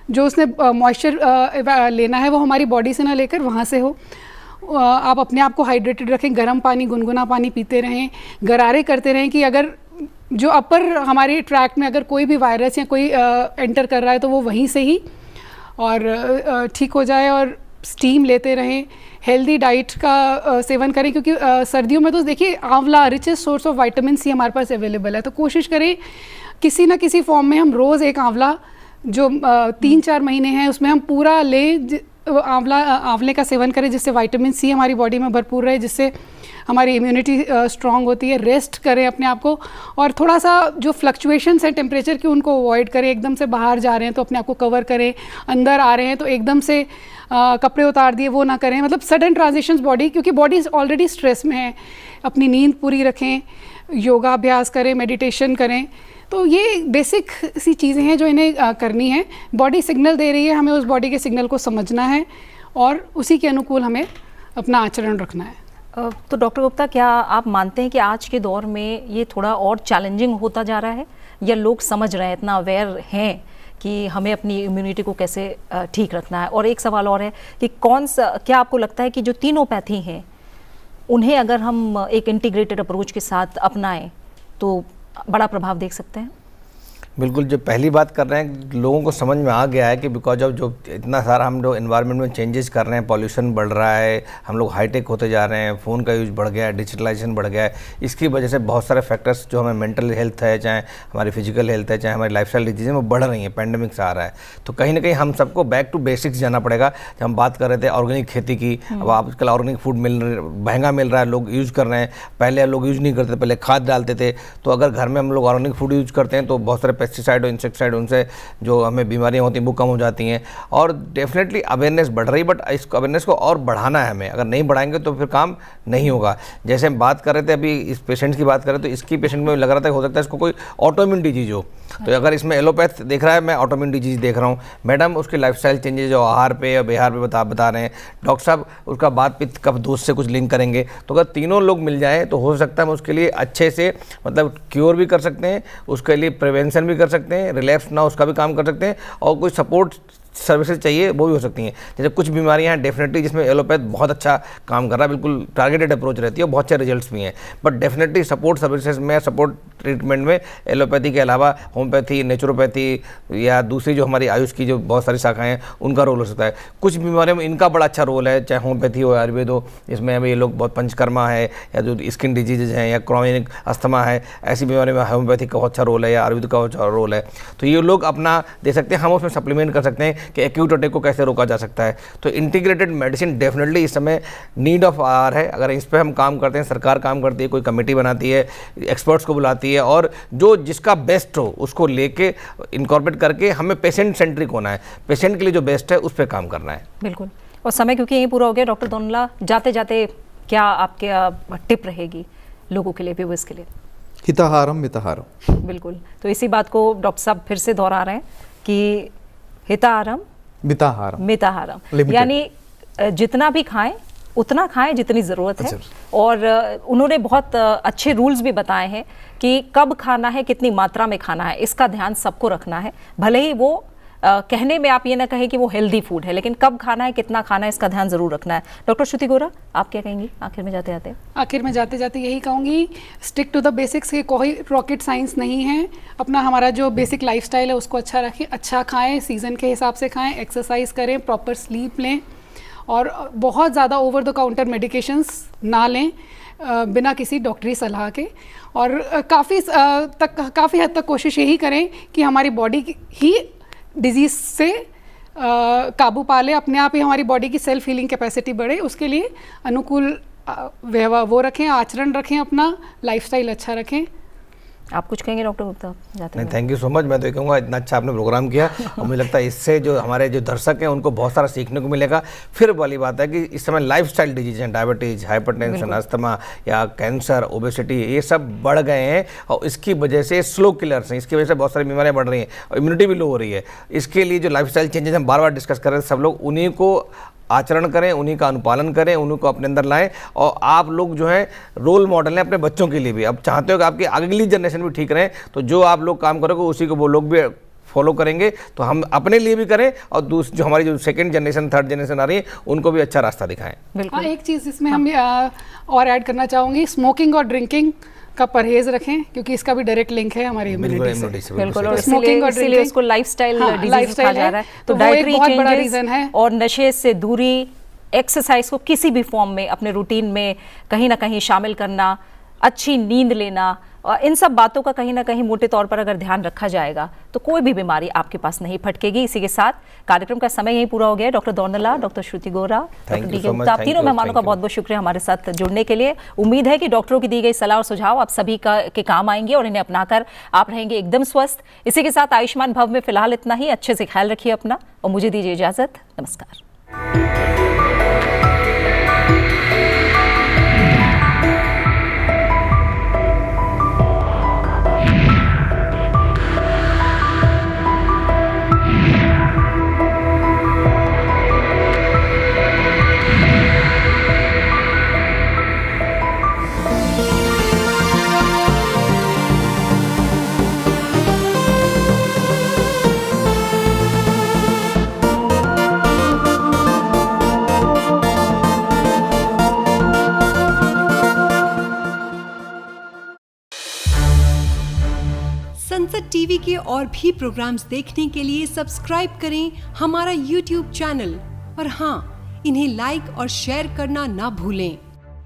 जो उसने मॉइस्चर लेना है वो हमारी बॉडी से ना लेकर वहाँ से हो। आप अपने आप को हाइड्रेटेड रखें, गर्म पानी, गुनगुना पानी पीते रहें, गरारे करते रहें कि अगर जो अपर हमारे ट्रैक में अगर कोई भी वायरस या कोई एंटर कर रहा है तो वो वहीं से ही और ठीक हो जाए। और स्टीम लेते रहें, हेल्दी डाइट का सेवन करें, क्योंकि सर्दियों में तो देखिए amla richest source of vitamin C हमारे पास अवेलेबल है। तो कोशिश करें किसी ना किसी फॉर्म में हम रोज़ एक आंवला जो 3-4 महीने हैं उसमें हम पूरा आंवले का सेवन करें, जिससे विटामिन सी हमारी बॉडी में भरपूर रहे, जिससे हमारी इम्यूनिटी स्ट्रांग होती है। रेस्ट करें अपने आप को, और थोड़ा सा जो फ्लक्चुएशंस हैं टेम्परेचर की उनको अवॉइड करें। एकदम से बाहर जा रहे हैं तो अपने आप को कवर करें, अंदर आ रहे हैं तो एकदम से कपड़े उतार दिए वो ना करें, मतलब सडन ट्रांजिशंस बॉडी, क्योंकि बॉडी ऑलरेडी स्ट्रेस में है। अपनी नींद पूरी रखें, योगा अभ्यास करें, मेडिटेशन करें। तो ये बेसिक सी चीज़ें हैं जो इन्हें करनी है। बॉडी सिग्नल दे रही है, हमें उस बॉडी के सिग्नल को समझना है और उसी के अनुकूल हमें अपना आचरण रखना है। तो डॉक्टर गुप्ता, क्या आप मानते हैं कि आज के दौर में ये थोड़ा और चैलेंजिंग होता जा रहा है, या लोग समझ रहे हैं, इतना अवेयर हैं कि हमें अपनी इम्यूनिटी को कैसे ठीक रखना है? और एक सवाल और है कि क्या आपको लगता है कि जो तीनों पैथी हैं उन्हें अगर हम एक इंटीग्रेटेड अप्रोच के साथ अपनाएं तो बड़ा प्रभाव देख सकते हैं? बिल्कुल, जो पहली बात कर रहे हैं, लोगों को समझ में आ गया है कि बिकॉज ऑफ जो इतना सारा हम लोग एनवायरनमेंट में चेंजेस कर रहे हैं, पॉल्यूशन बढ़ रहा है, हम लोग हाईटेक होते जा रहे हैं, फ़ोन का यूज़ बढ़ गया है, डिजिटलाइजेशन बढ़ गया है, इसकी वजह से बहुत सारे फैक्टर्स जो हमें मेंटल हेल्थ है, चाहे हमारी फिजिकल हेल्थ है, चाहे हमारी लाइफस्टाइल डिजीज़ वो बढ़ रही हैं, पैंडेमिक से आ रहा है। तो कहीं ना कहीं हम सबको बैक टू बेसिक्स जाना पड़ेगा। जब हम बात कर रहे थे ऑर्गेनिक खेती की, अब आजकल ऑर्गेनिक फूड महंगा मिल रहा है, लोग यूज़ कर रहे हैं, पहले लोग यूज़ नहीं करते, पहले खाद डालते थे। तो अगर घर में हम लोग ऑर्गेनिक फूड यूज़ करते हैं तो बहुत सारे पेस्टिसाइड और इंसेक्टिसाइड, उनसे जो हमें बीमारियां होती हैं वो कम हो जाती हैं। और डेफिनेटली अवेयरनेस बढ़ रही, बट इस अवेयरनेस को और बढ़ाना है हमें। अगर नहीं बढ़ाएंगे तो फिर काम नहीं होगा। जैसे हम बात कर रहे थे अभी इस पेशेंट की बात कर रहे थे, तो इसकी पेशेंट में लग रहा था हो सकता है इसको कोई ऑटोइम्यून डिजीज हो। तो अगर इसमें एलोपैथ देख रहा है, मैं ऑटोइम्यून डिजीज देख रहा हूँ, मैडम उसके लाइफस्टाइल चेंजेस जो आहार पे या बिहार पे बता रहे हैं, डॉक्टर साहब उसका बात पित्त कफ दोष से कुछ लिंक करेंगे। तो अगर तीनों लोग मिल जाएँ तो हो सकता है हम उसके लिए अच्छे से मतलब क्योर भी कर सकते हैं, उसके लिए प्रिवेंशन भी कर सकते हैं, रिलैप्स ना उसका भी काम कर सकते हैं, और कोई सपोर्ट सर्विसेज चाहिए वो भी हो सकती हैं। जैसे कुछ बीमारियां हैं डेफिनेटली जिसमें एलोपैथ बहुत अच्छा काम कर रहा है, बिल्कुल टारगेटेड अप्रोच रहती है, बहुत अच्छे रिजल्ट्स भी हैं। बट डेफिनेटली सपोर्ट सर्विसेज में, सपोर्ट ट्रीटमेंट में एलोपैथी के अलावा होम्योपैथी, नेचुरोपैथी या दूसरी जो हमारी आयुष की जो बहुत सारी शाखाएं हैं उनका रोल हो सकता है। कुछ बीमारियों में इनका बड़ा अच्छा रोल है, चाहे होम्योपैथी हो, आयुर्वेद हो, इसमें अभी ये लोग बहुत पंचकर्मा है, या जो स्किन डिजीजेज हैं, या क्रॉनिक अस्थमा है, ऐसी बीमारी में होम्योपैथी का बहुत अच्छा रोल है, या आयुर्वेद का अच्छा रोल है। तो ये लोग अपना दे सकते हैं, हम उसमें सप्लीमेंट कर सकते हैं कि एक्यूट अटैक को कैसे रोका जा सकता है। तो इंटीग्रेटेड मेडिसिन डेफिनेटली इस समय नीड ऑफ आवर है। अगर इस पर हम काम करते हैं, सरकार काम करती है, कोई कमेटी बनाती है, एक्सपर्ट्स को बुलाती है, और जो जिसका बेस्ट हो उसको लेके इनकॉर्पोरेट करके हमें पेशेंट सेंट्रिक होना है, पेशेंट के लिए जो बेस्ट है उस पर काम करना है। बिल्कुल। और समय क्योंकि यही पूरा हो गया, डॉक्टर दोनला जाते जाते क्या आपके टिप रहेगी लोगों के लिए, व्यूअर्स के लिए? हिताहारम मिताहारम। बिल्कुल। तो इसी बात को डॉक्टर साहब फिर से दोहरा रहे हैं कि हिताहारम मिताहारम, यानी जितना भी खाएं उतना खाएं जितनी ज़रूरत है। और उन्होंने बहुत अच्छे रूल्स भी बताए हैं कि कब खाना है, कितनी मात्रा में खाना है, इसका ध्यान सबको रखना है। भले ही वो कहने में आप ये ना कहें कि वो हेल्दी फूड है, लेकिन कब खाना है, कितना खाना है, इसका ध्यान जरूर रखना है। डॉक्टर श्रुति गोरा, आप क्या कहेंगी आखिर में जाते जाते? आखिर में जाते जाते यही कहूँगी, स्टिक टू द बेसिक्स, के कोई रॉकेट साइंस नहीं है। अपना हमारा जो बेसिक लाइफस्टाइल है उसको अच्छा रखें, अच्छा खाएं, सीज़न के हिसाब से खाएं, एक्सरसाइज करें, प्रॉपर स्लीप लें और बहुत ज़्यादा ओवर द काउंटर मेडिकेशंस ना लें बिना किसी डॉक्टरी सलाह के। और काफ़ी हद तक कोशिश यही करें कि हमारी बॉडी ही डिजीज़ से काबू पा ले, अपने आप ही हमारी बॉडी की सेल्फ हीलिंग कैपेसिटी बढ़े। उसके लिए अनुकूल व्यवहार वो रखें, आचरण रखें, अपना लाइफस्टाइल अच्छा रखें। आप कुछ कहेंगे डॉक्टर गुप्ता जाते नहीं, थैंक यू सो मच। मैं तो ये कहूँगा इतना अच्छा आपने प्रोग्राम किया और मुझे लगता है इससे जो हमारे जो दर्शक हैं उनको बहुत सारा सीखने को मिलेगा। फिर वाली बात है कि इस समय लाइफस्टाइल डिजीज हैं, डायबिटीज, हाइपरटेंशन, अस्थमा या कैंसर, ओबेसिटी, ये सब बढ़ गए हैं और इसकी वजह से स्लो किलर्स हैं, इसकी वजह से बहुत सारी बीमारियाँ बढ़ रही हैं और इम्यूनिटी भी लो हो रही है। इसके लिए जो लाइफस्टाइल चेंजेस हम बार बार डिस्कस कर रहे हैं, सब लोग उन्हीं को आचरण करें, उन्हीं का अनुपालन करें, उन्हीं को अपने अंदर लाएं और आप लोग जो है रोल मॉडल हैं अपने बच्चों के लिए भी। अब चाहते हो कि आपकी अगली जनरेशन भी ठीक रहे, तो जो आप लोग काम करोगे उसी को वो लोग भी फॉलो करेंगे, तो हम अपने लिए भी करें और जो हमारी जो सेकंड जनरेशन, थर्ड जनरेशन आ रही है उनको भी अच्छा रास्ता दिखाएं। हाँ, एक चीज़ इसमें हम और ऐड करना चाहूँगी, स्मोकिंग और ड्रिंकिंग का परहेज रखें क्योंकि इसका भी डायरेक्ट लिंक है हमारी इम्यूनिटी से। बिल्कुल, और स्मोकिंग और इसीलिए उसको लाइफस्टाइल डिजीज कहा जा रहा है। तो डाइटरी चेंजेस है और नशे से दूरी, एक्सरसाइज को किसी भी फॉर्म में अपने रूटीन में कहीं ना कहीं शामिल करना, अच्छी नींद लेना, और इन सब बातों का कहीं ना कहीं मोटे तौर पर अगर ध्यान रखा जाएगा तो कोई भी बीमारी आपके पास नहीं फटकेगी। इसी के साथ कार्यक्रम का समय यहीं पूरा हो गया है। डॉक्टर दौनला, डॉक्टर श्रुति गोरा, डॉक्टर डी के गुप्ता, आप तीनों मेहमानों का बहुत बहुत शुक्रिया हमारे साथ जुड़ने के लिए। उम्मीद है कि डॉक्टरों की दी गई सलाह और सुझाव आप सभी के काम आएंगे और इन्हें अपनाकर आप रहेंगे एकदम स्वस्थ। इसी के साथ आयुष्मान भव में फिलहाल इतना ही। अच्छे से ख्याल रखिए अपना और मुझे दीजिए इजाजत। नमस्कार। संसद टीवी के और भी प्रोग्राम्स देखने के लिए सब्सक्राइब करें हमारा YouTube चैनल और हाँ, इन्हें लाइक और शेयर करना ना भूलें।